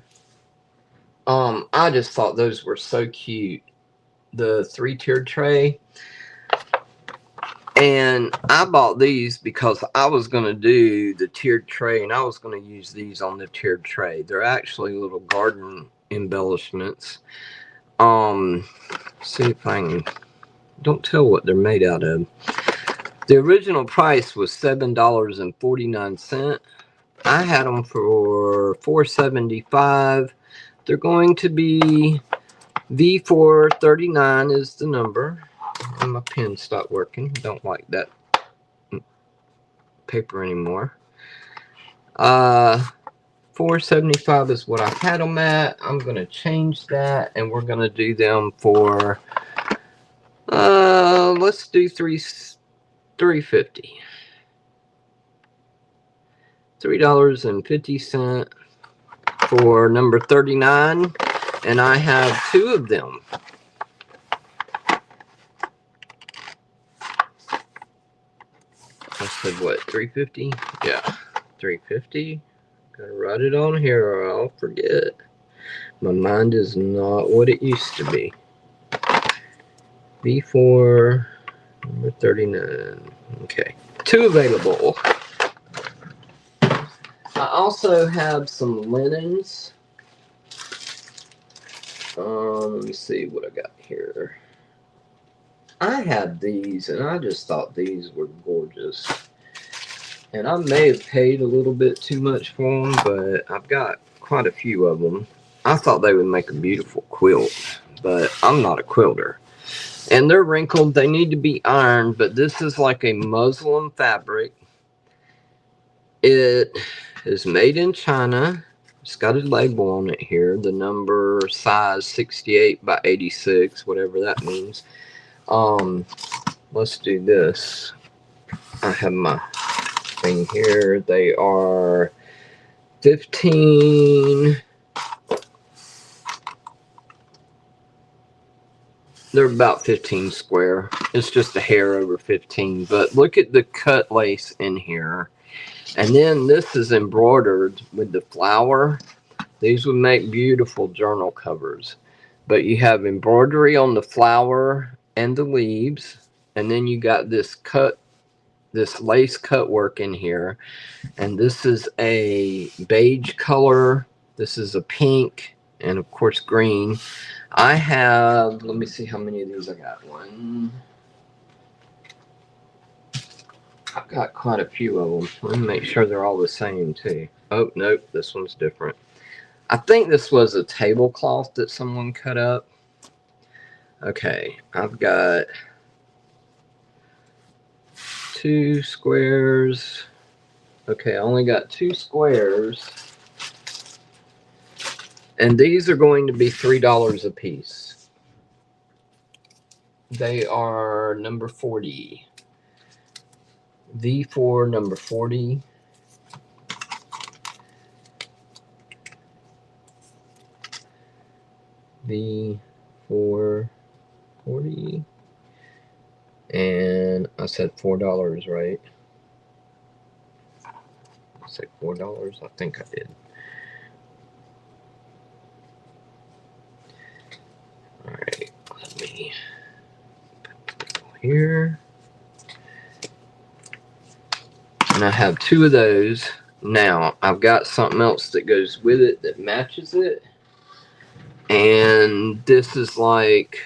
I just thought those were so cute. The 3-tiered tray. And I bought these because I was going to do the tiered tray, and I was going to use these on the tiered tray. They're actually little garden embellishments. See if I can, don't tell what they're made out of. The original price was $7.49. I had them for $4.75. They're going to be V439 is the number. And my pen stopped working. Don't like that paper anymore. $4.75 is what I had them at. I'm gonna change that, and we're gonna do them for let's do $3.50. $3.50 for number 39, and I have 2 of them. I said what, $3.50? Yeah, $3.50. Gotta write it on here or I'll forget. My mind is not what it used to be. B4 number 39. Okay, 2 available. I also have some linens. Let me see what I got here. I had these, and I just thought these were gorgeous. And I may have paid a little bit too much for them, but I've got quite a few of them. I thought they would make a beautiful quilt, but I'm not a quilter. And they're wrinkled. They need to be ironed, but this is like a muslin fabric. It is made in China. It's got a label on it here. The number size 68 by 86, whatever that means. Let's do this. I have my thing here. They are 15. They're about 15 square. It's just a hair over 15. But look at the cut lace in here. And then this is embroidered with the flower. These would make beautiful journal covers. But you have embroidery on the flower and the leaves. And then you got this lace cut work in here. And this is a beige color. This is a pink. And of course green. I have, let me see how many of these I got. I've got quite a few of them. Let me make sure they're all the same too. Oh, nope, this one's different. I think this was a tablecloth that someone cut up. Okay, I've got 2 squares. Okay, I only got 2 squares. And these are going to be $3 a piece. They are number 40. V4 number 40. V4 40. And I said $4, right? I said $4. I think I did. Alright, let me put it here. And I have 2 of those. Now, I've got something else that goes with it that matches it. And this is like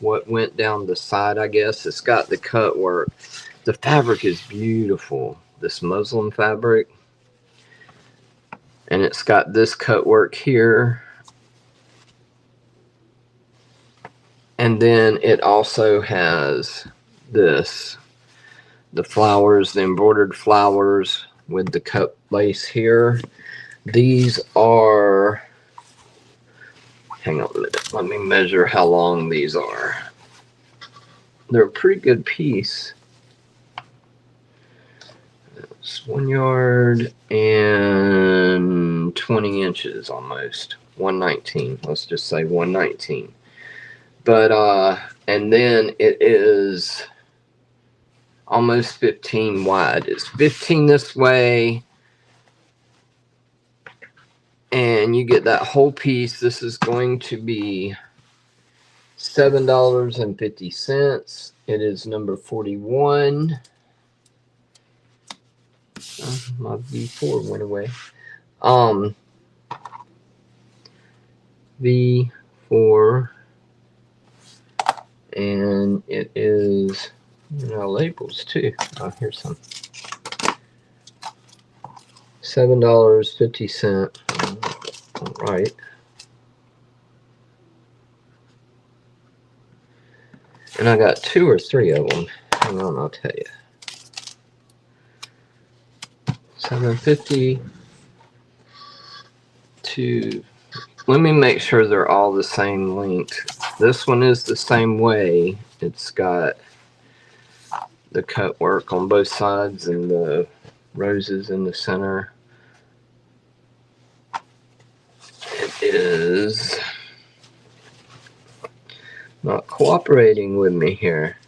what went down the side, I guess. It's got the cut work. The fabric is beautiful. This muslin fabric. And it's got this cut work here. And then it also has this. The flowers, the embroidered flowers with the cut lace here. These are, hang on a minute, let me measure how long these are. They're a pretty good piece. It's 1 yard and 20 inches almost. 119, let's just say 119. But, and then it is almost 15 wide. It's 15 this way, and you get that whole piece. This is going to be $7.50. It is number 41. Oh, my V4 went away. V4, and it is, labels too. Oh, here's some. $7.50. All right. And I got 2 or 3 of them. Hang on, I'll tell you. $7.50 to. Let me make sure they're all the same length. This one is the same way. It's got the cut work on both sides and the roses in the center. It is not cooperating with me here.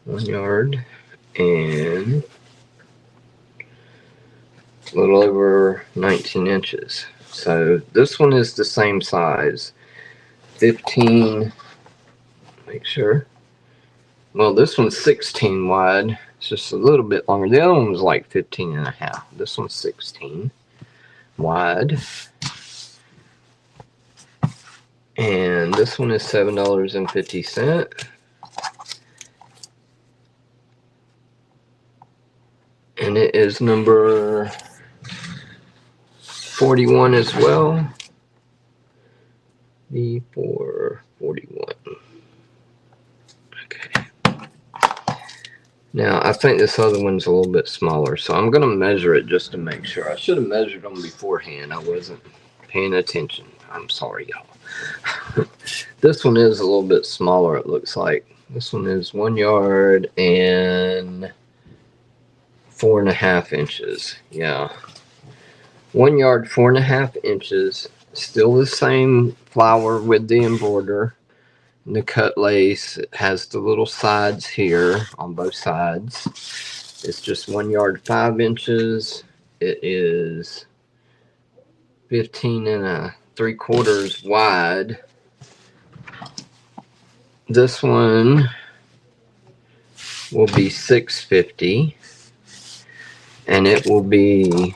$1 yard and a little over 19 inches. So this one is the same size. 15, make sure. Well, this one's 16 wide. It's just a little bit longer. The other one was like 15 and a half. This one's 16 wide. And this one is $7.50. And it is number 41 as well. V4 41. Okay. Now, I think this other one's a little bit smaller, so I'm going to measure it just to make sure. I should have measured them beforehand. I wasn't paying attention. I'm sorry, y'all. This one is a little bit smaller, it looks like. This one is 1 yard and 4.5 inches. Yeah. 1 yard, 4.5 inches. Still the same flower with the embroider. And the cut lace. It has the little sides here on both sides. It's just 1 yard, 5 inches. It is 15 3/4 wide. This one will be $6.50, and it will be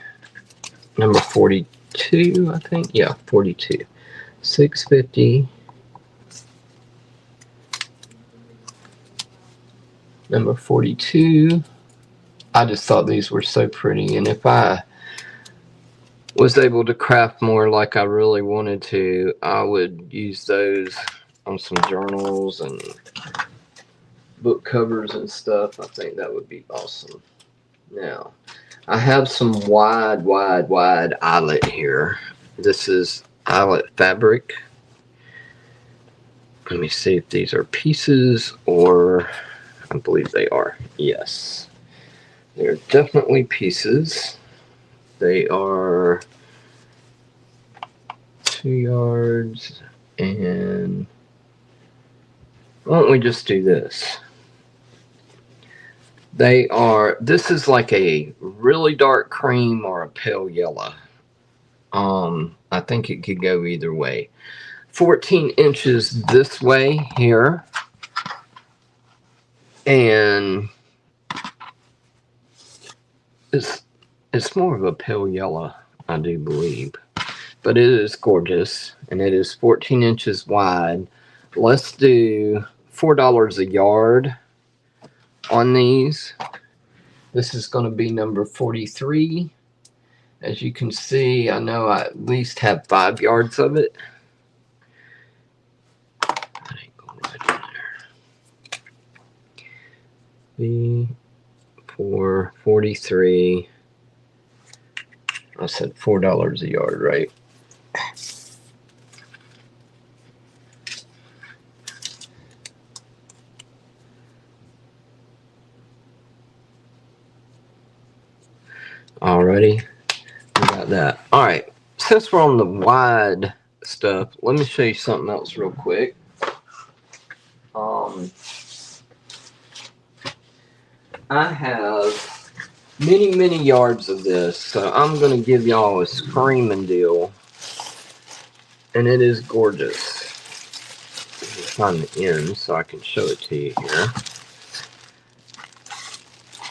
number 42, I think. Yeah, 42. $6.50. Number 42. I just thought these were so pretty, and if I was able to craft more like I really wanted to, I would use those on some journals and book covers and stuff. I think that would be awesome. Now, I have some wide eyelet here. This is eyelet fabric. Let me see if these are pieces, or I believe they are. Yes, they're definitely pieces. They are 2 yards, and why don't we just do this? They are, this is like a really dark cream or a pale yellow. I think it could go either way. 14 inches this way here, and it's more of a pale yellow, I do believe, but it is gorgeous, and it is 14 inches wide. Let's do $4 a yard on these. This is going to be number 43. As you can see, I know I at least have 5 yards of it. That ain't going right in there. B4 43. I said $4 a yard, right? Alrighty, we got that. All right, since we're on the wide stuff, let me show you something else real quick. I have many yards of this, so I'm going to give y'all a screaming deal. and it is gorgeous. Find the end so I can show it to you here.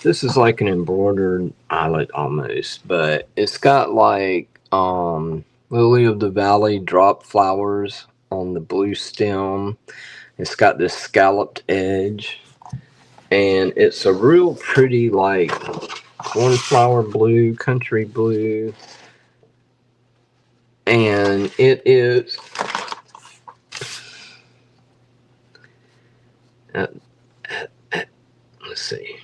This is like an embroidered eyelet almost, but it's got like lily of the valley drop flowers on the blue stem. It's got this scalloped edge, and it's a real pretty like cornflower blue, country blue, and it is let's see,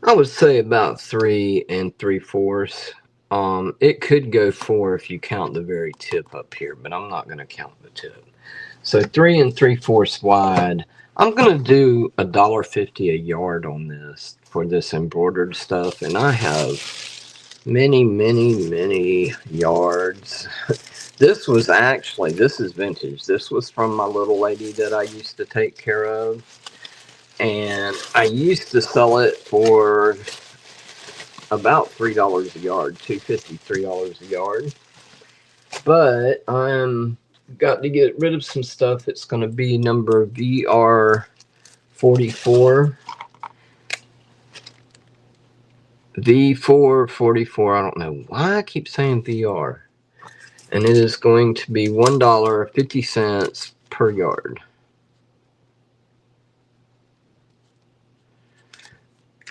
I would say about 3 3/4. It could go 4 if you count the very tip up here, but I'm not going to count the tip. So 3 3/4 wide. I'm going to do $1.50 a yard on this for this embroidered stuff, and I have many yards. This was actually, this is vintage. This was from my little lady that I used to take care of. And I used to sell it for about $3 a yard, $2.50, $3 a yard. But I'm got to get rid of some stuff. It's going to be number VR44. V444. I don't know why I keep saying VR. And it is going to be $1.50 per yard.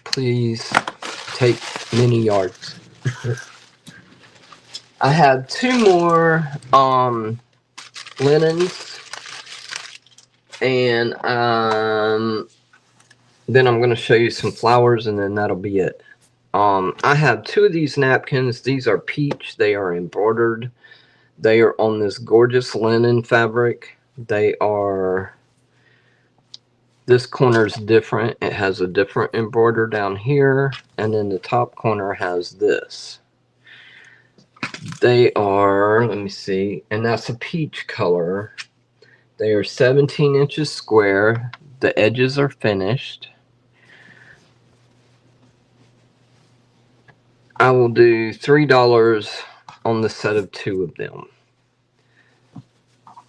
Please take many yards. I have 2 more linens, and then I'm going to show you some flowers, and then that'll be it. I have 2 of these napkins. These are peach. They are embroidered. They are on this gorgeous linen fabric. They are, this corner is different. It has a different embroider down here, and then the top corner has this. They are, let me see, and that's a peach color. They are 17 inches square. The edges are finished. I will do $3 on the set of 2 of them.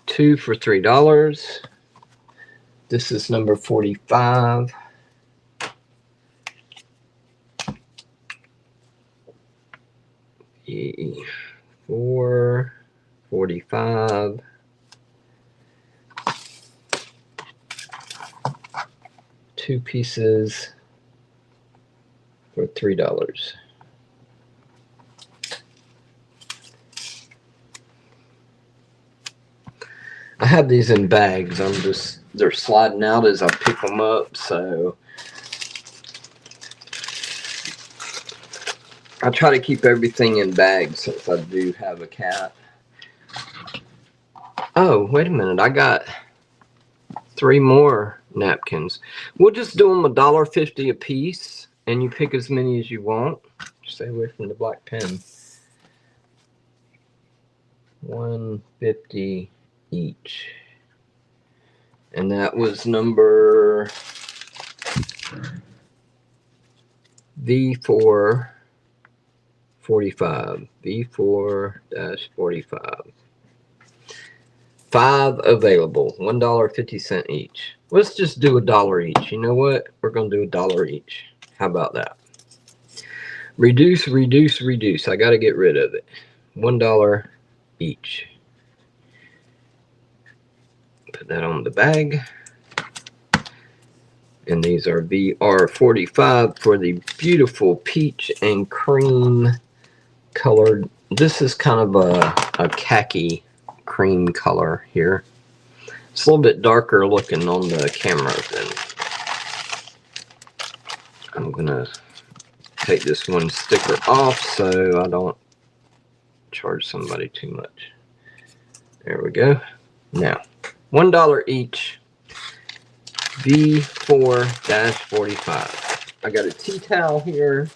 2 for $3. This is number 45. $4.45. 2 pieces for $3. I have these in bags. They're sliding out as I pick them up, so I try to keep everything in bags since I do have a cat. Oh, wait a minute. I got 3 more napkins. We'll just do them $1.50 a piece, and you pick as many as you want. Stay away from the black pen. $1.50 each. And that was number V445. V4-45. 5 available. $1.50 each. Let's just do $1 each. You know what? We're going to do $1 each. How about that? Reduce. I got to get rid of it. $1 each. Put that on the bag. And these are VR45 for the beautiful peach and cream colored. This is kind of a khaki cream color here. It's a little bit darker looking on the camera than. I'm gonna take this one sticker off so I don't charge somebody too much. There we go. Now, $1 each. V4-45. I got a tea towel here.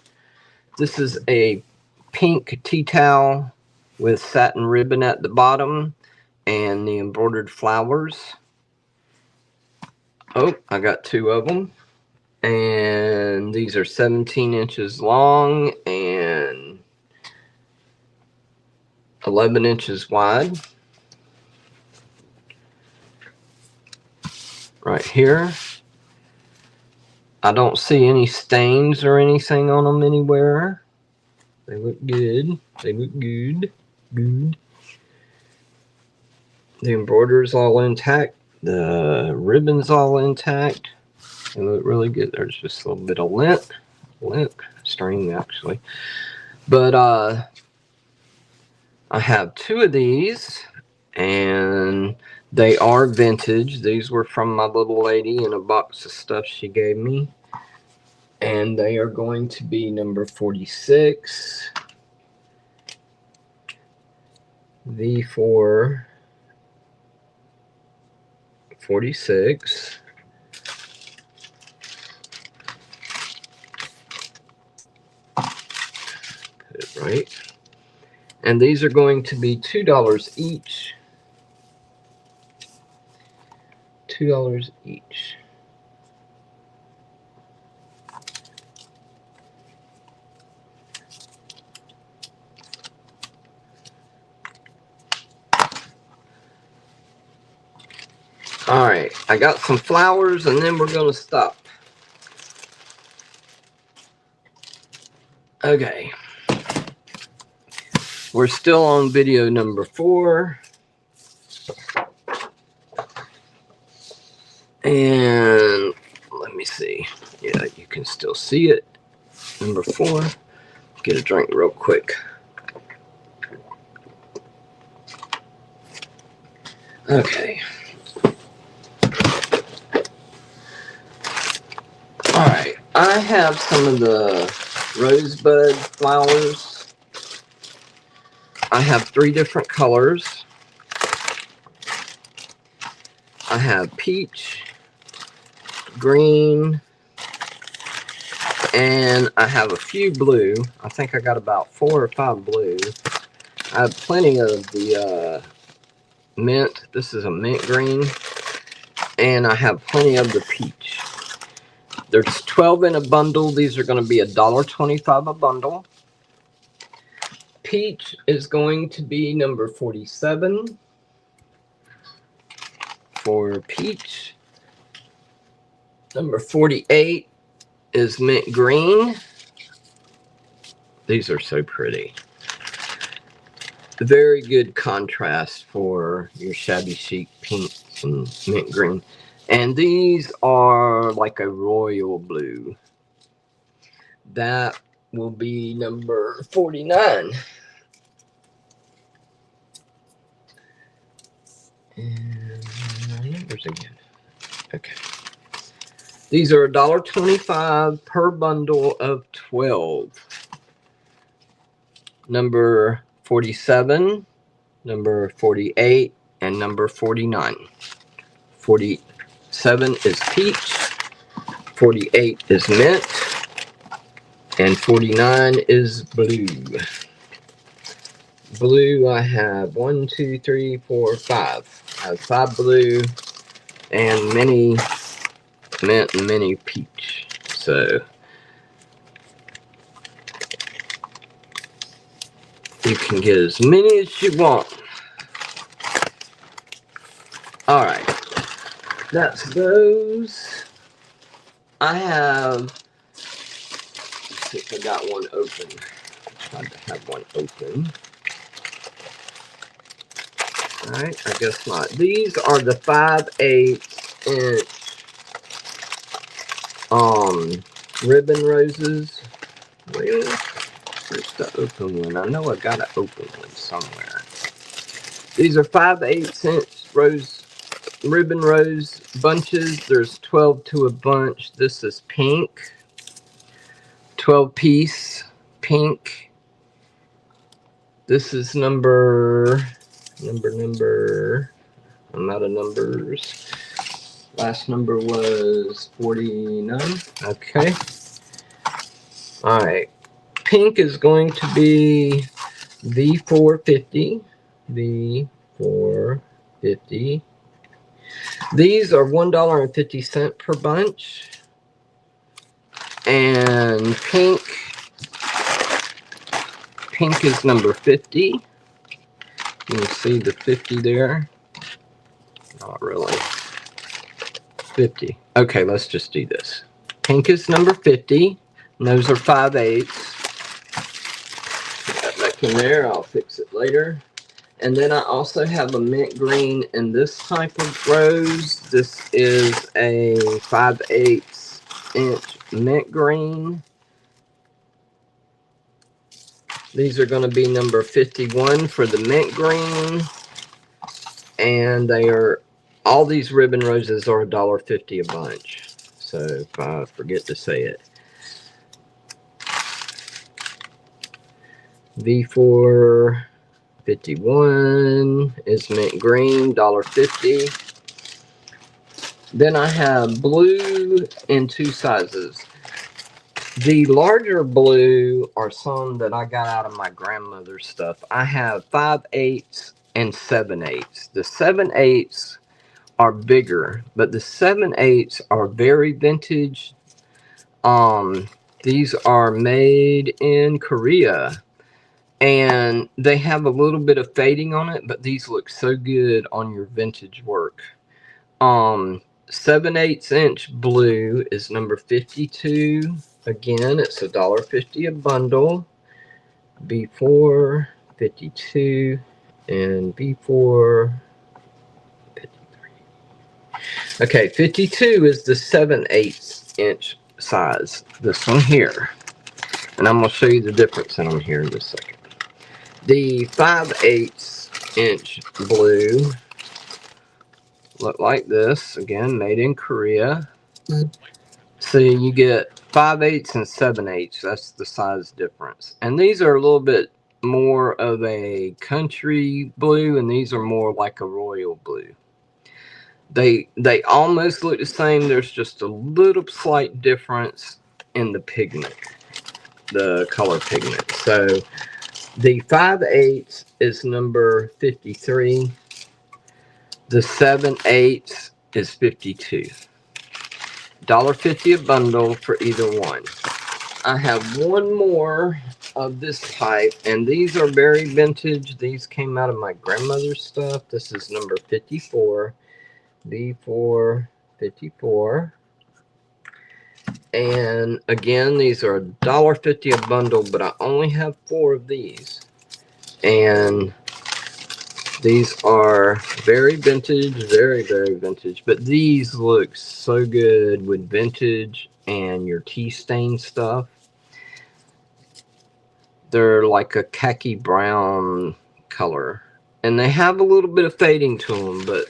This is a pink tea towel with satin ribbon at the bottom and the embroidered flowers. Oh, I got 2 of them. And these are 17 inches long and 11 inches wide. right here. I don't see any stains or anything on them anywhere. They look good. They look good. Good. The embroidery's all intact. The ribbon's all intact. They look really good. There's just a little bit of lint, string actually. But I have 2 of these, and they are vintage. These were from my little lady in a box of stuff she gave me. And they are going to be number 46, V4, 46. Put it right. And these are going to be $2 each. $2 each. All right, I got some flowers and then we're going to stop. Okay. We're still on video number 4. And let me see. Yeah, you can still see it. Number 4. Get a drink real quick. Okay. Alright, I have some of the rosebud flowers. I have 3 different colors. I have peach, green, and I have a few blue. I think I got about 4 or 5 blue. I have plenty of the mint. This is a mint green. And I have plenty of the peach. There's 12 in a bundle. These are going to be $1.25 a bundle. Peach is going to be number 47 for peach. Number 48 is mint green. These are so pretty. Very good contrast for your shabby chic pinks and mint green. And these are like a royal blue. That will be number 49. And numbers again. Okay. These are $1.25 per bundle of 12. Number 47, number 48, and number 49. 47 is peach, 48 is mint, and 49 is blue. Blue, I have 1, 2, 3, 4, 5. I have 5 blue and many mint and many peach. So you can get as many as you want. Alright, that's those. I have, let's see if I got one open. I tried to have one open. Alright, I guess not. These are the 5/8 inch ribbon roses. Really? Where's the open one? I know I got an open one somewhere. These are 5/8 inch ribbon rose bunches. There's 12 to a bunch. This is pink. 12 piece pink. This is number. I'm out of numbers. Last number was 49. Okay. Alright. Pink is going to be V450. V450. These are $1.50 per bunch. And pink is number 50. You can see the 50 there. Not really. 50. Okay, let's just do this. Pink is number 50. And those are 5/8. Put that back in there. I'll fix it later. And then I also have a mint green in this type of rose. This is a 5/8 inch mint green. These are going to be number 51 for the mint green. And they are, all these ribbon roses are $1.50 a bunch. So if I forget to say it. V4 51 is mint green, $1.50. Then I have blue in 2 sizes. The larger blue are some that I got out of my grandmother's stuff. I have 5/8 and 7/8. The 7/8 are bigger, but the 7/8 are very vintage. These are made in Korea. And they have a little bit of fading on it, but these look so good on your vintage work. 7/8 inch blue is number 52. Again, it's $1.50 a bundle. B4 52 and B4 53. Okay, 52 is the 7/8 inch size. This one here, and I'm gonna show you the difference in them here in just a second. The 5/8 inch blue look like this. Again, made in Korea. So you get 5/8 and 7/8. That's the size difference. And these are a little bit more of a country blue, and these are more like a royal blue. They almost look the same. There's just a little slight difference in the pigment, the color pigment. So the 5/8 is number 53. The 7/8 is 52. $1.50 a bundle for either one. I have one more of this type, and these are very vintage. These came out of my grandmother's stuff. This is number 54. B4 54. And again, these are $1.50 a bundle, but I only have 4 of these. And these are very vintage, very, very vintage. But these look so good with vintage and your tea stain stuff. They're like a khaki brown color. And they have a little bit of fading to them, but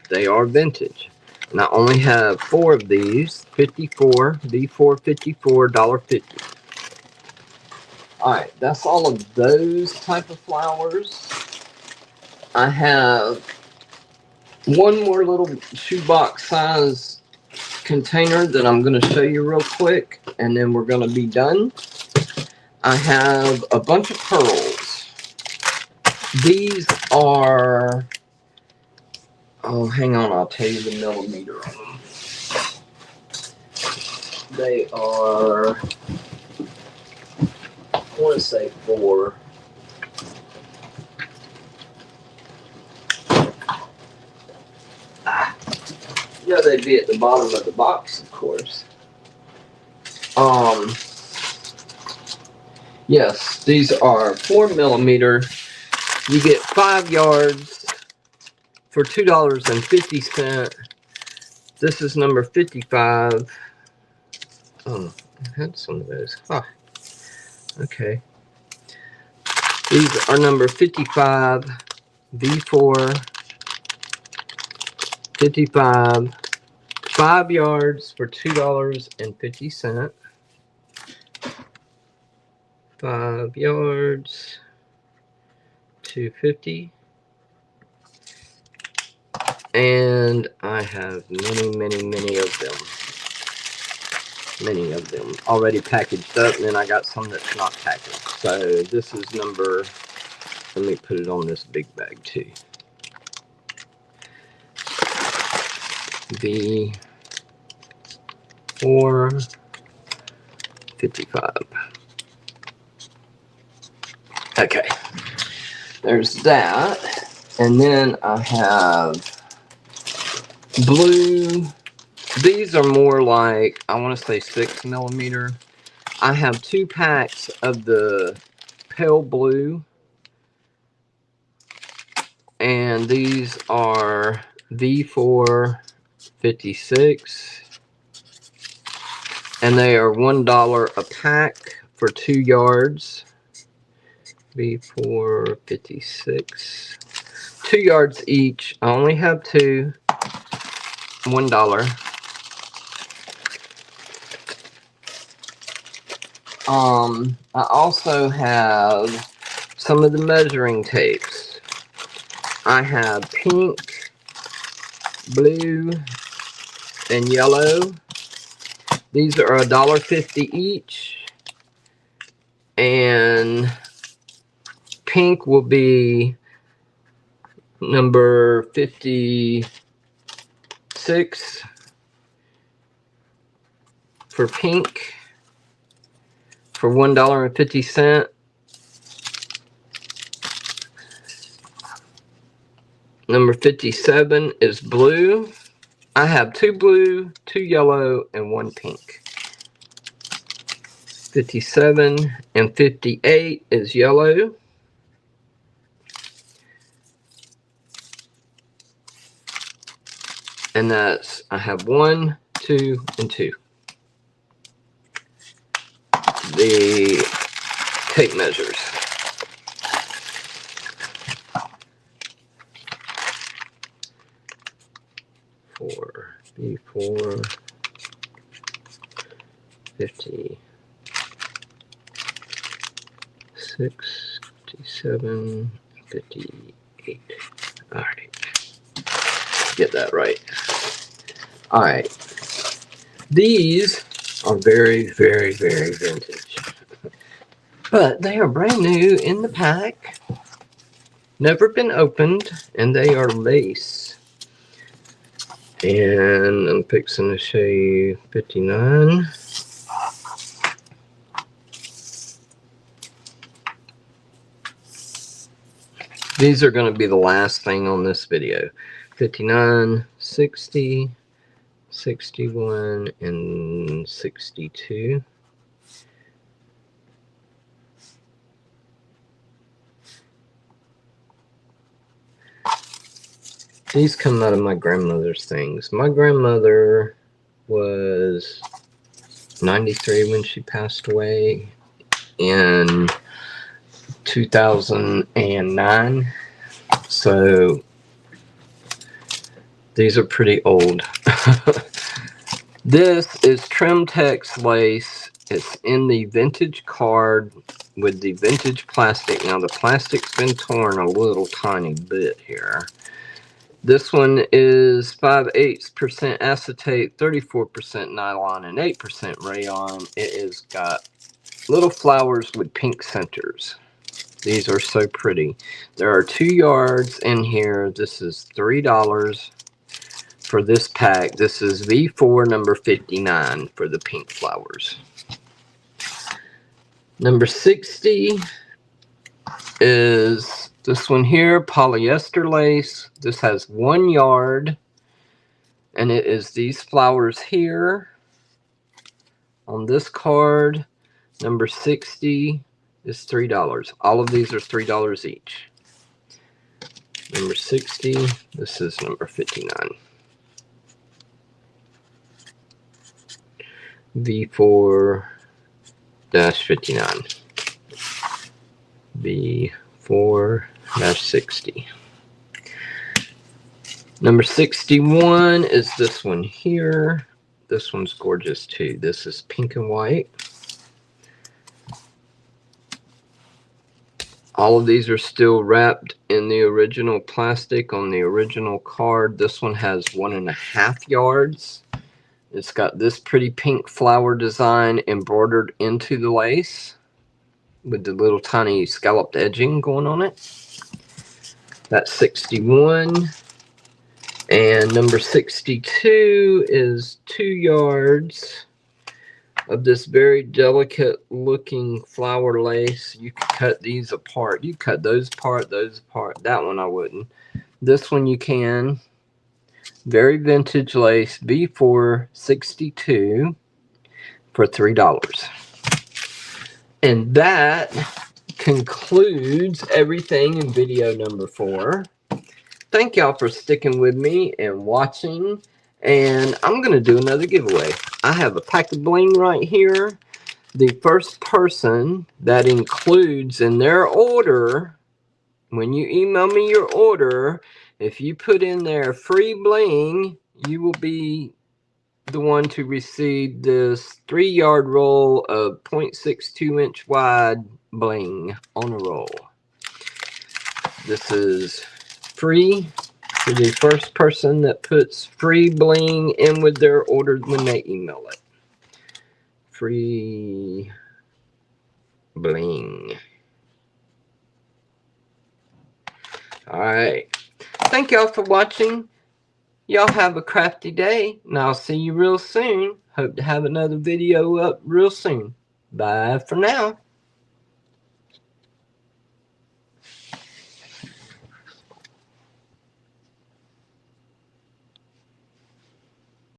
they are vintage. And I only have 4 of these, 54, B4 54, $1.50. Alright, that's all of those type of flowers. I have one more little shoebox size container that I'm going to show you real quick, and then we're going to be done. I have a bunch of pearls. These are, oh, hang on, I'll tell you the millimeter on them. They are, I want to say 4. Yeah, they'd be at the bottom of the box, of course. Yes, these are 4 millimeter. You get 5 yards for $2.50. This is number 55. Oh, I had some of those. Huh. Okay. These are number 55, V4, 55, 5 yards for $2.50. 5 yards, $2.50. And I have many, many, many of them. Many of them already packaged up, and then I got some that's not packaged. So this is number, let me put it on this big bag too. V4 55. Okay, there's that. And then I have blue These are more like, I want to say 6mm. I have 2 packs of the pale blue, and these are V456, and they are $1 a pack for 2 yards. V456, 2 yards each. I only have 2, $1. I also have some of the measuring tapes. I have pink, blue, and yellow. These are $1.50 each, and pink will be number 56 for pink for $1.50. Number 57 is blue. I have 2 blue, 2 yellow, and 1 pink. 57 and 58 is yellow. And that's, I have 1, 2, and 2. The tape measures. B4, 50, 6, 57, 58. All right. Get that right. All right. These are very, very, very vintage. But they are brand new in the pack. Never been opened, and they are lace. And I'm fixing to show you 59. These are going to be the last thing on this video. 59, 60, 61, and 62. These come out of my grandmother's things. My grandmother was 93 when she passed away in 2009. So these are pretty old. This is Trimtex lace. It's in the vintage card with the vintage plastic. Now the plastic's been torn a little tiny bit here. This one is 5/8% acetate, 34% nylon, and 8% rayon. It has got little flowers with pink centers. These are so pretty. There are 2 yards in here. This is $3 for this pack. This is V4 number 59 for the pink flowers. Number 60 is this one here, polyester lace. This has 1 yard, and it is these flowers here on this card. Number 60 is $3. All of these are $3 each. Number 60, this is number 59. V4-59. V4-60. Number 61 is this one here. This one's gorgeous too. This is pink and white. All of these are still wrapped in the original plastic on the original card. This one has 1.5 yards. It's got this pretty pink flower design embroidered into the lace with the little tiny scalloped edging going on it. That's 61. And number 62 is 2 yards of this very delicate looking flower lace. You can cut these apart. You cut those apart, those apart. That one I wouldn't. This one you can. Very vintage lace V4 62 for $3. And that concludes everything in video number 4. Thank y'all for sticking with me and watching. And I'm going to do another giveaway. I have a pack of bling right here. The first person that includes in their order, when you email me your order, if you put in there free bling, you will be the one to receive this 3-yard roll of 0.62 inch wide bling on a roll. This is free for the first person that puts free bling in with their order when they email it. Free bling. Alright. Thank y'all for watching. Y'all have a crafty day, and I'll see you real soon. Hope to have another video up real soon. Bye for now.